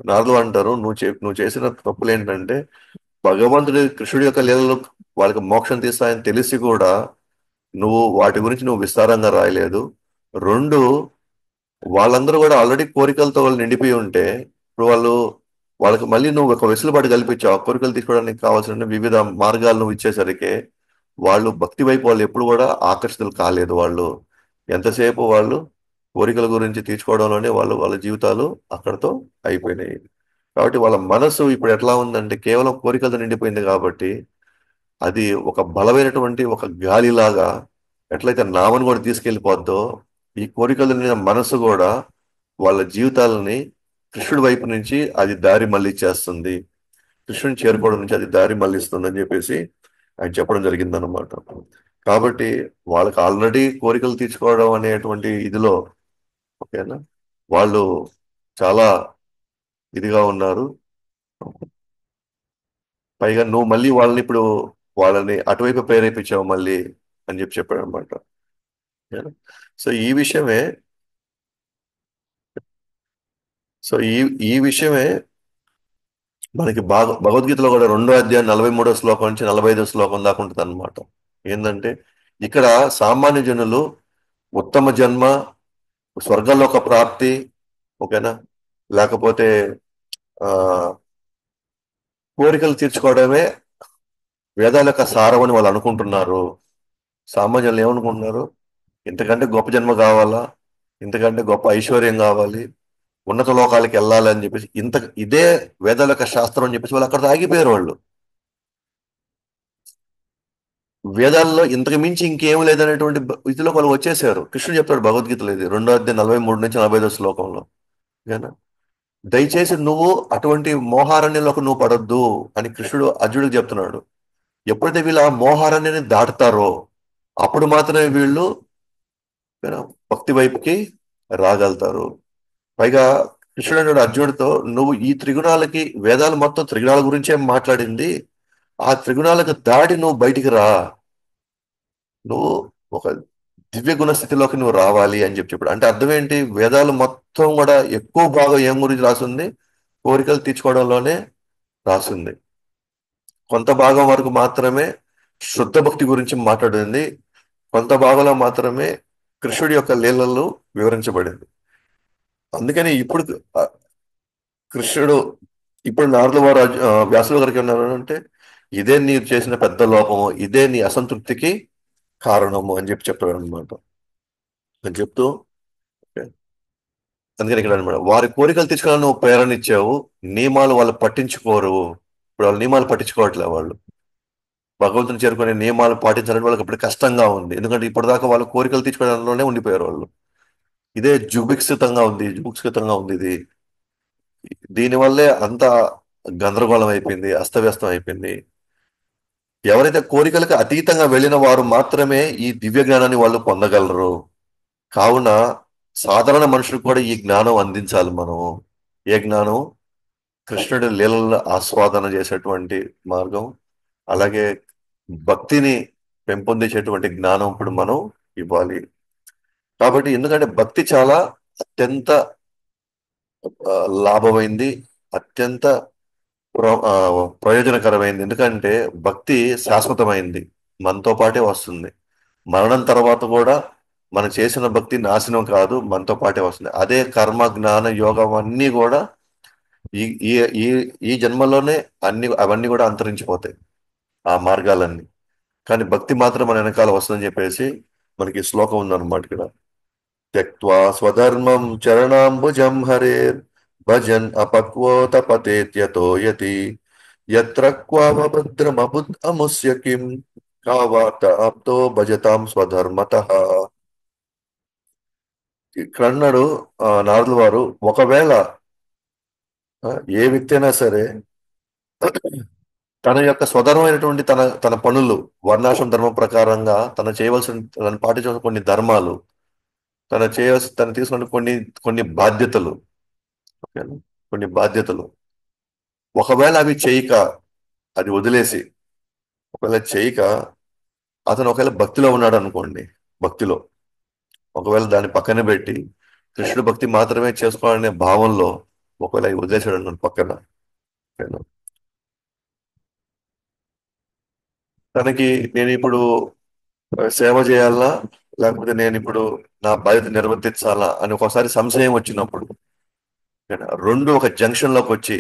నారదులు అంటారు, నువ్వు చేసిన తప్పులు ఏంటంటే భగవంతుడి కృష్ణుడి యొక్క లీలలు వాళ్ళకి మోక్షం తీస్తాయని తెలిసి కూడా నువ్వు వాటి గురించి నువ్వు విస్తారంగా రాయలేదు. రెండు, వాళ్ళందరూ కూడా ఆల్రెడీ కోరికలతో వాళ్ళు నిండిపోయి ఉంటే ఇప్పుడు వాళ్ళకి మళ్ళీ నువ్వు ఒక వెసులుబాటు కల్పించావు. ఆ కోరికలు తీసుకోవడానికి కావాల్సిన వివిధ మార్గాలు నువ్వు ఇచ్చేసరికి వాళ్ళు భక్తి వైపు వాళ్ళు ఎప్పుడు కూడా ఆకర్షితులు కాలేదు. వాళ్ళు ఎంతసేపు వాళ్ళు కోరికల గురించి తీర్చుకోవడంలోనే వాళ్ళ జీవితాలు అక్కడతో అయిపోయినాయి. కాబట్టి వాళ్ళ మనసు ఇప్పుడు ఎట్లా ఉందంటే కేవలం కోరికలతో నిండిపోయింది. కాబట్టి అది ఒక బలమైనటువంటి ఒక గాలిలాగా ఎట్లయితే నామను కూడా తీసుకెళ్లిపోద్దో, ఈ కోరికలు నిండిన మనసు కూడా వాళ్ళ జీవితాలని కృష్ణుడి వైపు నుంచి అది దారి మళ్ళిచ్చేస్తుంది, కృష్ణుని చేరుకోవడం నుంచి అది దారి మళ్ళిస్తుంది అని చెప్పేసి ఆయన చెప్పడం జరిగిందనమాట. కాబట్టి వాళ్ళకి ఆల్రెడీ కోరికలు తీర్చుకోవడం అనేటువంటి ఇదిలో ఓకేనా వాళ్ళు చాలా ఇదిగా ఉన్నారు. పైగా నువ్వు మళ్ళీ వాళ్ళని అటువైపు ప్రేరేపించావు మళ్ళీ అని చెప్పాడు అనమాట. సో ఈ విషయమే సో ఈ ఈ విషయమే మనకి భగవద్గీతలో కూడా 2వ అధ్యాయం 43వ శ్లోకం నుంచి 45వ శ్లోకం దాకా ఉంటుంది అనమాట. ఏంటంటే ఇక్కడ సామాన్య జనులు ఉత్తమ జన్మ, స్వర్గలోక ప్రాప్తి, ఓకేనా, లేకపోతే ఆ కోరికలు తీర్చుకోవడమే వేదాల యొక్క సారం అని వాళ్ళు అనుకుంటున్నారు. సామాన్యులు ఏమనుకుంటున్నారు? ఇంతకంటే గొప్ప జన్మ కావాలా, ఇంతకంటే గొప్ప ఐశ్వర్యం కావాలి, ఉన్నత లోకాలకి వెళ్ళాలి అని చెప్పేసి ఇదే వేదాల యొక్క శాస్త్రం అని చెప్పేసి వాళ్ళు అక్కడ ఆగిపోయారు. వాళ్ళు వేదాల్లో ఇంతకు మించి ఇంకేం లేదనేటువంటి ఇదిలో వాళ్ళు వచ్చేసారు. కృష్ణుడు చెప్తాడు భగవద్గీతలో, ఇది 2వ అధ్యాయం 43 నుంచి 40వ శ్లోకంలో, ఓకేనా, దయచేసి నువ్వు అటువంటి మోహారణ్యంలోకి నువ్వు పడొద్దు అని కృష్ణుడు అర్జునుడికి చెప్తున్నాడు. ఎప్పుడైతే వీళ్ళు ఆ మోహారణ్యాన్ని దాటుతారో అప్పుడు మాత్రమే వీళ్ళు భక్తి వైపుకి రాగలుగుతారు. పైగా కృష్ణుడు అన్నాడు అర్జునుడితో, నువ్వు ఈ త్రిగుణాలకి, వేదాలు మొత్తం త్రిగుణాల గురించే మాట్లాడింది, ఆ త్రిగుణాలకు దాటి నువ్వు బయటికి రా, నువ్వు ఒక దివ్య గుణ స్థితిలోకి నువ్వు రావాలి అని చెప్పాడు. అంటే అర్థం ఏంటి? వేదాలు మొత్తం కూడా ఎక్కువ భాగం ఏం గురించి రాసింది? కోరికలు తీర్చుకోవడంలోనే రాసింది. కొంత భాగం వరకు మాత్రమే శుద్ధ భక్తి గురించి మాట్లాడింది, కొంత భాగంలో మాత్రమే కృష్ణుడి యొక్క లీలలు వివరించబడింది. అందుకని ఇప్పుడు కృష్ణుడు ఇప్పుడు నారదుల వారు వ్యాసుల గారికి ఏమన్నారు అంటే, ఇదే నీవు చేసిన పెద్ద లోపము, ఇదే నీ అసంతృప్తికి కారణము అని చెప్పి చెప్పాడు అనమాట. అని చెప్తూ, అందుకని ఇక్కడ అనమాట, వారి కోరికలు తీర్చుకోవాలని నువ్వు ప్రేరణ ఇచ్చావు, నియమాలు వాళ్ళు పట్టించుకోరు. ఇప్పుడు వాళ్ళు నియమాలు పట్టించుకోవట్లే వాళ్ళు. భగవంతుని చేరుకునే నియమాలు పాటించాలంటే వాళ్ళకి ఇప్పుడు కష్టంగా ఉంది. ఎందుకంటే ఇప్పటిదాకా వాళ్ళు కోరికలు తీర్చుకోవడంలోనే ఉండిపోయారు వాళ్ళు. ఇదే జుగుప్సితంగా ఉంది ఇది. దీనివల్లే అంత గందరగోళం అయిపోయింది, అస్తవ్యస్తం అయిపోయింది. ఎవరైతే కోరికలకు అతీతంగా వెళ్ళిన వారు మాత్రమే ఈ దివ్య జ్ఞానాన్ని వాళ్ళు పొందగలరు. కావున సాధారణ మనుషులకు కూడా ఈ జ్ఞానం అందించాలి మనం. ఏ జ్ఞానం? కృష్ణుడి లీలల ఆస్వాదన చేసేటువంటి మార్గం, అలాగే భక్తిని పెంపొందించేటువంటి జ్ఞానం ఇప్పుడు మనం ఇవ్వాలి. కాబట్టి ఎందుకంటే భక్తి చాలా అత్యంత ఆ, లాభమైంది, అత్యంత ప్రయోజనకరమైంది. ఎందుకంటే భక్తి శాశ్వతమైంది, మనతో పాటే వస్తుంది. మరణం తర్వాత కూడా మనం చేసిన భక్తి నాశనం కాదు, మనతో పాటే వస్తుంది. అదే కర్మ జ్ఞాన యోగం అన్నీ కూడా ఈ ఈ ఈ ఈ జన్మలోనే అవన్నీ కూడా అంతరించిపోతాయి, ఆ మార్గాలన్నీ. కానీ భక్తి మాత్రం మన వెనకాల వస్తుందని చెప్పేసి మనకి శ్లోకం ఉందన్నమాట ఇక్కడ. త్యక్త్వా స్వధర్మం చరణాంబుజం హరేర్ భజన్ అపక్వోతపతేత్యతో యతి యత్ర క్వావభద్రమబుద్ధముస్య కిం కావార్త ఆప్తో భజతాం స్వధర్మతః. ఇక్కడ అన్నాడు నారదుల వారు, ఒకవేళ ఏ వ్యక్తి అయినా సరే తన యొక్క స్వధర్మమైనటువంటి తన తన పనులు, వర్ణాశ్రమ ధర్మం ప్రకారంగా తను పాటించాల్సిన కొన్ని ధర్మాలు, తను తీసుకున్న కొన్ని కొన్ని బాధ్యతలు, ఓకేనా? కొన్ని బాధ్యతలు ఒకవేళ అవి చేయక, అది వదిలేసి, ఒకవేళ చేయక అతను ఒకవేళ భక్తిలో ఉన్నాడు అనుకోండి, భక్తిలో ఒకవేళ దాన్ని పక్కన పెట్టి కృష్ణుడు భక్తి మాత్రమే చేసుకోవాలనే భావంలో ఒకవేళ అవి వదిలేసాడు అనుకోండి పక్కన, ఓకేనా? తనకి నేను ఇప్పుడు సేవ చేయాలా, లేకపోతే నేను ఇప్పుడు నా బాధ్యత నిర్వర్తించాలా అని ఒకసారి సంశయం వచ్చినప్పుడు, ఓకేనా? రెండు ఒక జంక్షన్ లోకి వచ్చి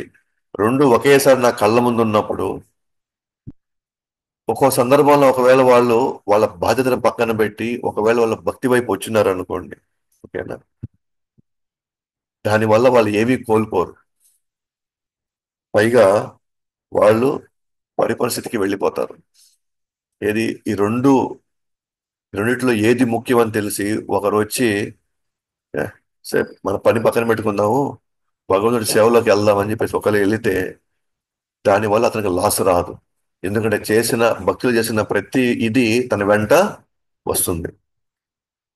రెండు ఒకేసారి నా కళ్ళ ముందు ఉన్నప్పుడు, ఒక్కో సందర్భంలో ఒకవేళ వాళ్ళు వాళ్ళ బాధ్యతను పక్కన పెట్టి ఒకవేళ వాళ్ళ భక్తి వైపు వచ్చినారు అనుకోండి, ఓకేనా? దానివల్ల వాళ్ళు ఏమీ కోల్పోరు. పైగా వాళ్ళు పరిస్థితికి వెళ్ళిపోతారు. ఏది ఈ రెండిట్లో ఏది ముఖ్యం అని తెలిసి ఒకరు వచ్చి, "ఏ, సరే మన పని పక్కన పెట్టుకుందాము, భగవంతుడి సేవలోకి వెళ్దాం" అని చెప్పేసి ఒకరు వెళితే దానివల్ల అతనికి లాస్ రాదు. ఎందుకంటే భక్తులు చేసిన ప్రతి ఇది తన వెంట వస్తుంది.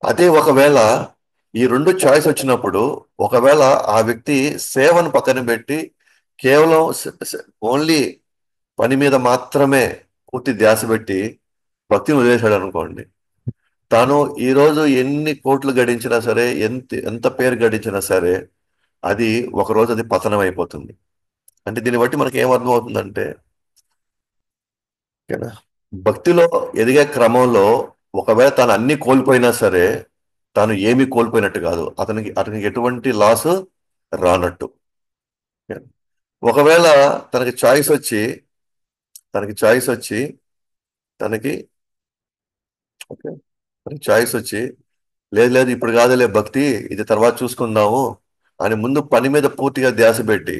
అదే ఒకవేళ ఈ రెండు చాయిస్ వచ్చినప్పుడు, ఒకవేళ ఆ వ్యక్తి సేవను పక్కన పెట్టి కేవలం ఓన్లీ పని మీద మాత్రమే పూర్తి ధ్యాస పెట్టి భక్తిని వదిలేశాడు అనుకోండి, తాను ఈ రోజు ఎన్ని కోట్లు గడించినా సరే, ఎంత ఎంత పేరు గడించినా సరే, అది ఒక రోజు అది పతనం అయిపోతుంది. అంటే దీన్ని బట్టి మనకి ఏమర్థం అవుతుందంటే, ఓకేనా, భక్తిలో ఎదిగే క్రమంలో ఒకవేళ తాను అన్ని కోల్పోయినా సరే తాను ఏమీ కోల్పోయినట్టు కాదు, అతనికి ఎటువంటి లాస్ రానట్టు. ఒకవేళ తనకి చాయిస్ వచ్చి తనకి చాయిస్ వచ్చి తనకి ఓకే తనకి చాయిస్ వచ్చి, లేదు లేదు ఇప్పుడు కాదులే భక్తి, ఇది తర్వాత చూసుకుందాము అని ముందు పని మీద పూర్తిగా ధ్యాస పెట్టి,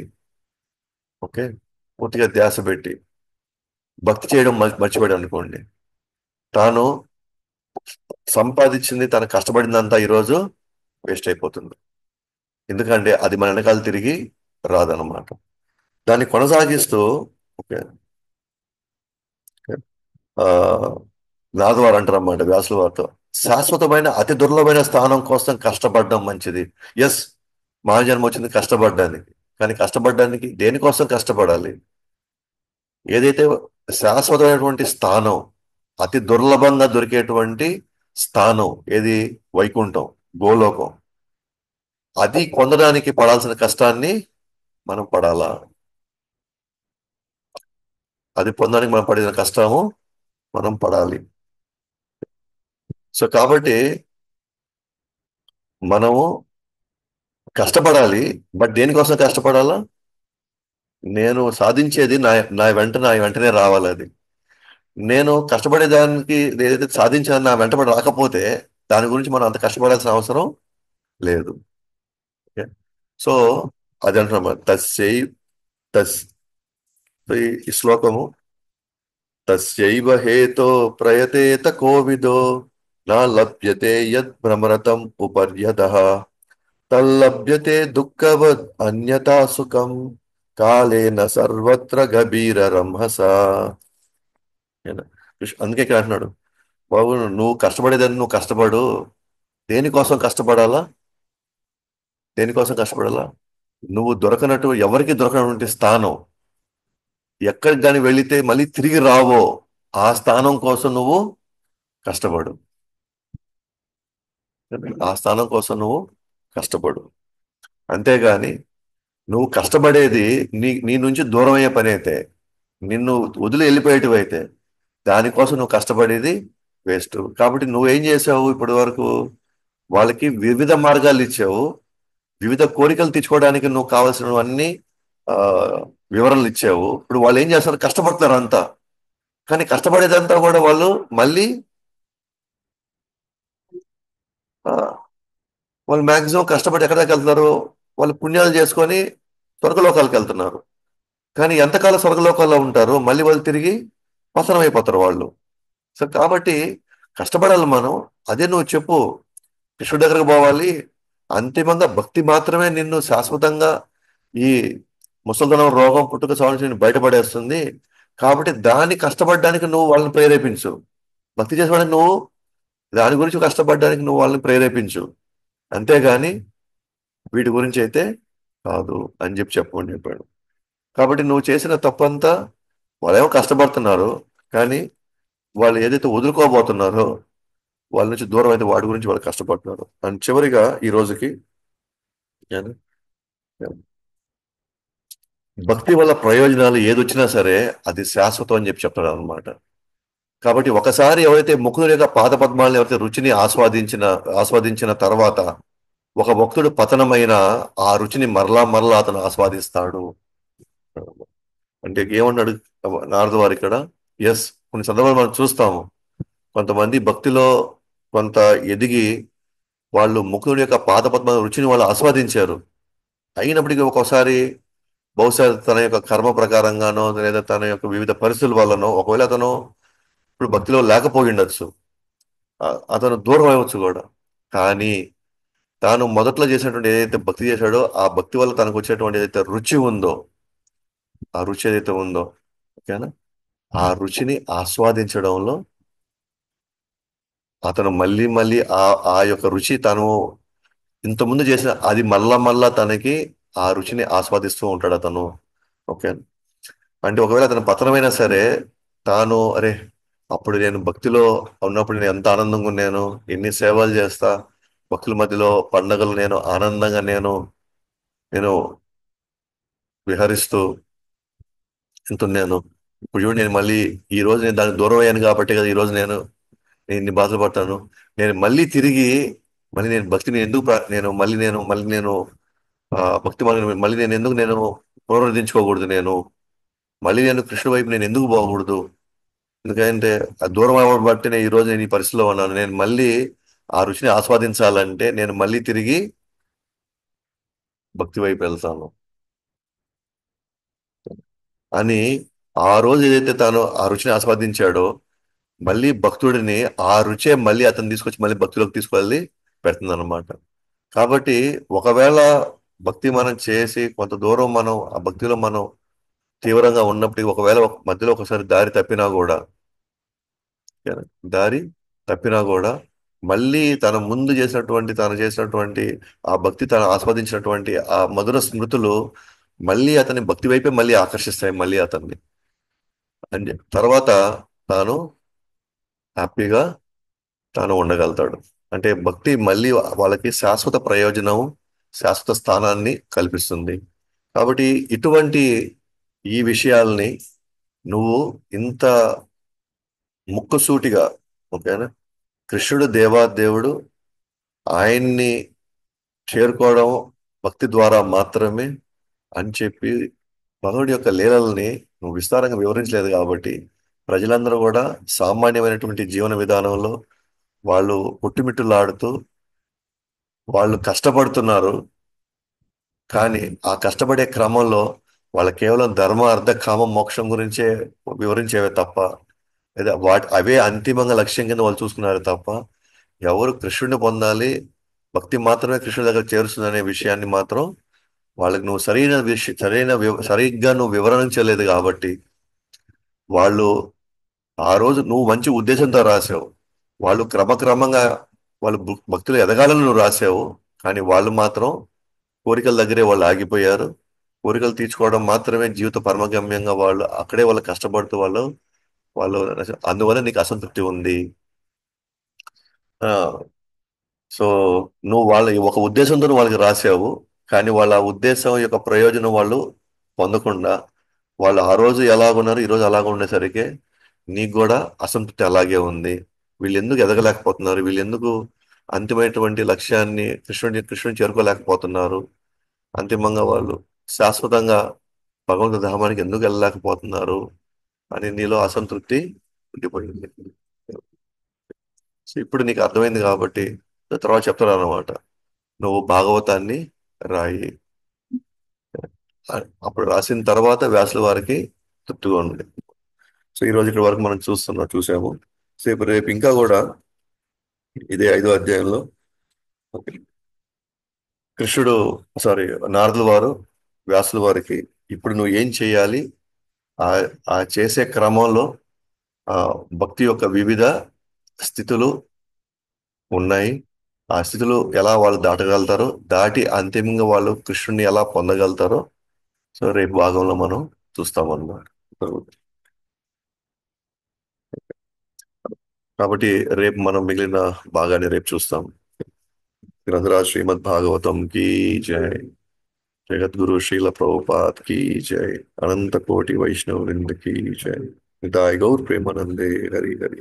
ఓకే, పూర్తిగా ధ్యాస పెట్టి భక్తి చేయడం మర్చిపోయాడు అనుకోండి, తాను సంపాదించింది, తను కష్టపడిందంతా ఈరోజు వేస్ట్ అయిపోతుంది. ఎందుకంటే అది మన వెనకాల తిరిగి రాదనమాట. దాన్ని కొనసాగిస్తూ, ఓకే, ఆ నాదవారు అంటారన్నమాట వ్యాసుల వారితో, శాశ్వతమైన అతి దుర్లభమైన స్థానం కోసం కష్టపడడం మంచిది. ఎస్, మానవ వచ్చింది కష్టపడడానికి, కానీ కష్టపడడానికి దేనికోసం కష్టపడాలి? ఏదైతే శాశ్వతమైనటువంటి స్థానం, అతి దుర్లభంగా దొరికేటువంటి స్థానం ఏది? వైకుంఠం, గోలోకం. అది పొందడానికి పడాల్సిన కష్టాన్ని మనం పడాలా? అది పొందడానికి మనం పడిన కష్టము మనం పడాలి. సో కాబట్టి మనము కష్టపడాలి. బట్ దేనికోసం కష్టపడాలా? నేను సాధించేది నా వెంటనే రావాలి అది. నేను కష్టపడేదానికి ఏదైతే సాధించాలని నా వెంటబడి రాకపోతే దాని గురించి మనం అంత కష్టపడాల్సిన అవసరం లేదు. ఓకే. సో అది అంటున్నాం తస్యై తస్ ఈ శ్లోకము తస్యైవ హేతో ప్రయతేత కోవిదో నా లభ్యతే యద్ భ్రమరతం ఉపర్యతః తల్లభ్యతే దుఃఖవద్ అన్యతా సుఖం కాలేన సర్వత్ర గభీర రంహస. అందుకే ఇక్కడ అంటున్నాడు, బాబు నువ్వు కష్టపడేదాన్ని నువ్వు కష్టపడు. దేనికోసం కష్టపడాలా? దేనికోసం కష్టపడాలా? నువ్వు దొరకనట్టు ఎవరికి దొరకనటువంటి స్థానం, ఎక్కడికి కానీ వెళితే మళ్ళీ తిరిగి రావో ఆ స్థానం కోసం నువ్వు కష్టపడు. ఆ స్థానం కోసం నువ్వు కష్టపడు. అంతేగాని నువ్వు కష్టపడేది నీ నుంచి దూరం అయ్యే పని అయితే, నిన్ను వదిలి వెళ్ళిపోయేటివి అయితే దానికోసం నువ్వు కష్టపడేది వేస్ట్. కాబట్టి నువ్వేం చేసావు ఇప్పటి వరకు? వాళ్ళకి వివిధ మార్గాలు ఇచ్చావు, వివిధ కోరికలు తెచ్చుకోవడానికి నువ్వు కావాల్సినవన్నీ ఆ వివరణలు ఇచ్చావు. ఇప్పుడు వాళ్ళు ఏం చేస్తారు? కష్టపడుతున్నారు అంతా. కానీ కష్టపడేదంతా కూడా వాళ్ళు మళ్ళీ ఆ, వాళ్ళు మాక్సిమం కష్టపడి ఎక్కడ దాకా వెళ్తున్నారు? వాళ్ళు పుణ్యాలు చేసుకొని స్వర్గలోకాలకు వెళ్తున్నారు. కానీ ఎంతకాలం స్వర్గలోకాల్లో ఉంటారో మళ్ళీ వాళ్ళు తిరిగి పతనం అయిపోతారు వాళ్ళు. సో కాబట్టి కష్టపడాలి మనం. అదే నువ్వు చెప్పు, కృష్ణుడి దగ్గరకు పోవాలి. అంతిమంగా భక్తి మాత్రమే నిన్ను శాశ్వతంగా ఈ ముసల్దనం రోగం పుట్టుక సంబంధించి నిన్ను బయటపడేస్తుంది. కాబట్టి దాన్ని కష్టపడడానికి నువ్వు వాళ్ళని ప్రేరేపించు. భక్తి చేసుకోవడానికి నువ్వు దాని గురించి కష్టపడడానికి నువ్వు వాళ్ళని ప్రేరేపించు. అంతేగాని వీటి గురించి అయితే కాదు అని చెప్పమని చెప్పాడు. కాబట్టి నువ్వు చేసిన తప్పంతా, వాళ్ళేమో కష్టపడుతున్నారు కానీ వాళ్ళు ఏదైతే వదులుకోబోతున్నారో వాళ్ళ నుంచి దూరం అయితే వాటి గురించి వాళ్ళు కష్టపడుతున్నారు. అండ్ చివరిగా ఈ రోజుకి నేను భక్తి వల్ల ప్రయోజనాలు ఏదొచ్చినా సరే అది శాశ్వతం అని చెప్తాడు అనమాట. కాబట్టి ఒకసారి ఎవరైతే ముకుడు యొక్క పాద పద్మాలను ఎవరైతే రుచిని ఆస్వాదించిన తర్వాత ఒక భక్తుడు పతనమైన ఆ రుచిని మరలా మరలా అతను ఆస్వాదిస్తాడు. అంటే ఏమన్నాడు నారద వారు ఇక్కడ? ఎస్, కొన్ని సందర్భాలు మనం చూస్తాము. కొంతమంది భక్తిలో కొంత ఎదిగి వాళ్ళు ముకుడు యొక్క పాద పద్మ రుచిని వాళ్ళు ఆస్వాదించారు. అయినప్పటికీ ఒక్కోసారి బహుశా తన యొక్క కర్మ ప్రకారంగానో లేదా తన యొక్క వివిధ పరిస్థితుల వల్లనో ఒకవేళ అతను ఇప్పుడు భక్తిలో లేకపోయి ఉండొచ్చు, అతను దూరం అవ్వచ్చు కూడా. కానీ తాను మొదట్లో చేసినటువంటి ఏదైతే భక్తి చేశాడో ఆ భక్తి వల్ల తనకు వచ్చేటువంటి ఏదైతే రుచి ఉందో, ఆ రుచి ఏదైతే ఉందో, ఓకేనా, ఆ రుచిని ఆస్వాదించడంలో అతను మళ్ళీ మళ్ళీ ఆ యొక్క రుచి తను ఇంతకుముందు చేసిన అది మళ్ళా మళ్ళా తనకి ఆ రుచిని ఆస్వాదిస్తూ ఉంటాడు అతను. ఓకే. అంటే ఒకవేళ అతను పతనమైనా సరే తాను అరే అప్పుడు నేను భక్తిలో ఉన్నప్పుడు నేను ఎంత ఆనందంగా ఉన్నాను, ఎన్ని సేవలు చేస్తా, భక్తుల మధ్యలో పండగలు నేను ఆనందంగా నేను విహరిస్తూ ఎంతున్నాను. ఇప్పుడు చూడు నేను మళ్ళీ ఈ రోజు నేను దానికి దూరం అయ్యాను కాబట్టి కదా ఈ రోజు నేను ఇన్ని బాధలు పడతాను. నేను మళ్ళీ తిరిగి మళ్ళీ నేను భక్తిని ఎందుకు నేను భక్తి మార్గం మళ్ళీ నేను ఎందుకు పునరుద్ధరించుకోకూడదు? మళ్ళీ నేను కృష్ణ వైపు నేను ఎందుకు పోకూడదు? ఎందుకంటే ఆ దూరం అవ్వడం బట్టి నేను ఈ రోజు నేను ఈ పరిస్థితిలో ఉన్నాను. నేను మళ్ళీ ఆ రుచిని ఆస్వాదించాలంటే నేను మళ్ళీ తిరిగి భక్తి వైపు వెళ్తాను అని ఆ రోజు ఏదైతే తాను ఆ రుచిని ఆస్వాదించాడో మళ్ళీ భక్తుడిని ఆ రుచే మళ్ళీ అతను తీసుకొచ్చి మళ్ళీ భక్తిలోకి తీసుకెళ్ళి పెడుతుంది అనమాట. కాబట్టి ఒకవేళ భక్తి మనం చేసి కొంత దూరం మనం ఆ భక్తిలో మనం తీవ్రంగా ఉన్నప్పటికీ ఒకవేళ మధ్యలో ఒకసారి దారి తప్పినా కూడా మళ్ళీ తన ముందు తను చేసినటువంటి ఆ భక్తి తను ఆస్వాదించినటువంటి ఆ మధుర స్మృతులు మళ్ళీ అతని భక్తి వైపే మళ్ళీ ఆకర్షిస్తాయి మళ్ళీ అతన్ని. అని తర్వాత తాను హ్యాపీగా తాను ఉండగలుగుతాడు. అంటే భక్తి మళ్ళీ వాళ్ళకి శాశ్వత ప్రయోజనం, శాశ్వత స్థానాన్ని కల్పిస్తుంది. కాబట్టి ఇటువంటి ఈ విషయాల్ని నువ్వు ఇంత ముక్కుసూటిగా, ఓకేనా, కృష్ణుడు దేవాదేవుడు, ఆయన్ని చేరుకోవడం భక్తి ద్వారా మాత్రమే అని చెప్పి భగవుడి యొక్క లీలల్ని నువ్వు విస్తారంగా వివరించలేదు కాబట్టి ప్రజలందరూ కూడా సామాన్యమైనటువంటి జీవన విధానంలో వాళ్ళు పుట్టుమిట్టులాడుతూ వాళ్ళు కష్టపడుతున్నారు. కానీ ఆ కష్టపడే క్రమంలో వాళ్ళు కేవలం ధర్మ అర్థ కామ మోక్షం గురించే వివరించేవే తప్ప, లేదా అవే అంతిమంగా లక్ష్యం కింద వాళ్ళు చూసుకున్నారు తప్ప, ఎవరు కృష్ణుడిని పొందాలి, భక్తి మాత్రమే కృష్ణుడి దగ్గర చేరుస్తుంది అనే విషయాన్ని మాత్రం వాళ్ళకి నువ్వు సరిగ్గా నువ్వు వివరించలేదు కాబట్టి వాళ్ళు ఆ రోజు నువ్వు మంచి ఉద్దేశంతో రాసావు. వాళ్ళు క్రమక్రమంగా వాళ్ళు భక్తులు ఎదగాలని నువ్వు రాసావు. కానీ వాళ్ళు మాత్రం కోరికల దగ్గరే వాళ్ళు ఆగిపోయారు. కోరికలు తీర్చుకోవడం మాత్రమే జీవిత పరమగమ్యంగా వాళ్ళు అక్కడే వాళ్ళు కష్టపడుతూ వాళ్ళు అందువల్ల నీకు అసంతృప్తి ఉంది. ఆ సో నువ్వు వాళ్ళ ఒక ఉద్దేశంతో నువ్వు వాళ్ళకి రాసావు. కానీ వాళ్ళ ఆ ఉద్దేశం యొక్క ప్రయోజనం వాళ్ళు పొందకుండా వాళ్ళు ఆ రోజు ఎలాగున్నారు, ఈ రోజు అలాగ ఉండేసరికి నీకు కూడా అసంతృప్తి అలాగే ఉంది. వీళ్ళు ఎందుకు ఎదగలేకపోతున్నారు, వీళ్ళు ఎందుకు అంతిమైనటువంటి లక్ష్యాన్ని కృష్ణుని చేరుకోలేకపోతున్నారు, అంతిమంగా వాళ్ళు శాశ్వతంగా భగవంతు ధామానికి ఎందుకు వెళ్ళలేకపోతున్నారు అని నీలో అసంతృప్తి ఉండిపోయింది. సో ఇప్పుడు నీకు అర్థమైంది కాబట్టి తర్వాత చెప్తాను అనమాట. నువ్వు భాగవతాన్ని రాయి. అప్పుడు రాసిన తర్వాత వ్యాసుల వారికి తృప్తిగా ఉంది. సో ఈ రోజు ఇక్కడ వరకు మనం చూసాము. సో ఇప్పుడు రేపు ఇంకా కూడా ఇదే 5వ అధ్యాయంలో కృష్ణుడు సారీ నారదుల వారు వ్యాసుల వారికి ఇప్పుడు నువ్వు ఏం చేయాలి, ఆ ఆ చేసే క్రమంలో ఆ భక్తి యొక్క వివిధ స్థితులు ఉన్నాయి. ఆ స్థితులు ఎలా వాళ్ళు దాటగలుగుతారో, దాటి అంతిమంగా వాళ్ళు కృష్ణుని ఎలా పొందగలుగుతారో సో రేపు భాగంలో మనం చూస్తామన్నమాట. కాబట్టి రేపు మనం మిగిలిన భాగాన్ని రేపు చూస్తాం. గ్రంథరాజ్ శ్రీమద్ భాగవతం కీ జై. జగద్గురు శ్రీల ప్రభుపాద్ की जय. अनंत कोटि वैष्णव वृंद की जय. निताय गौर प्रेमानंदे. हरि हरि.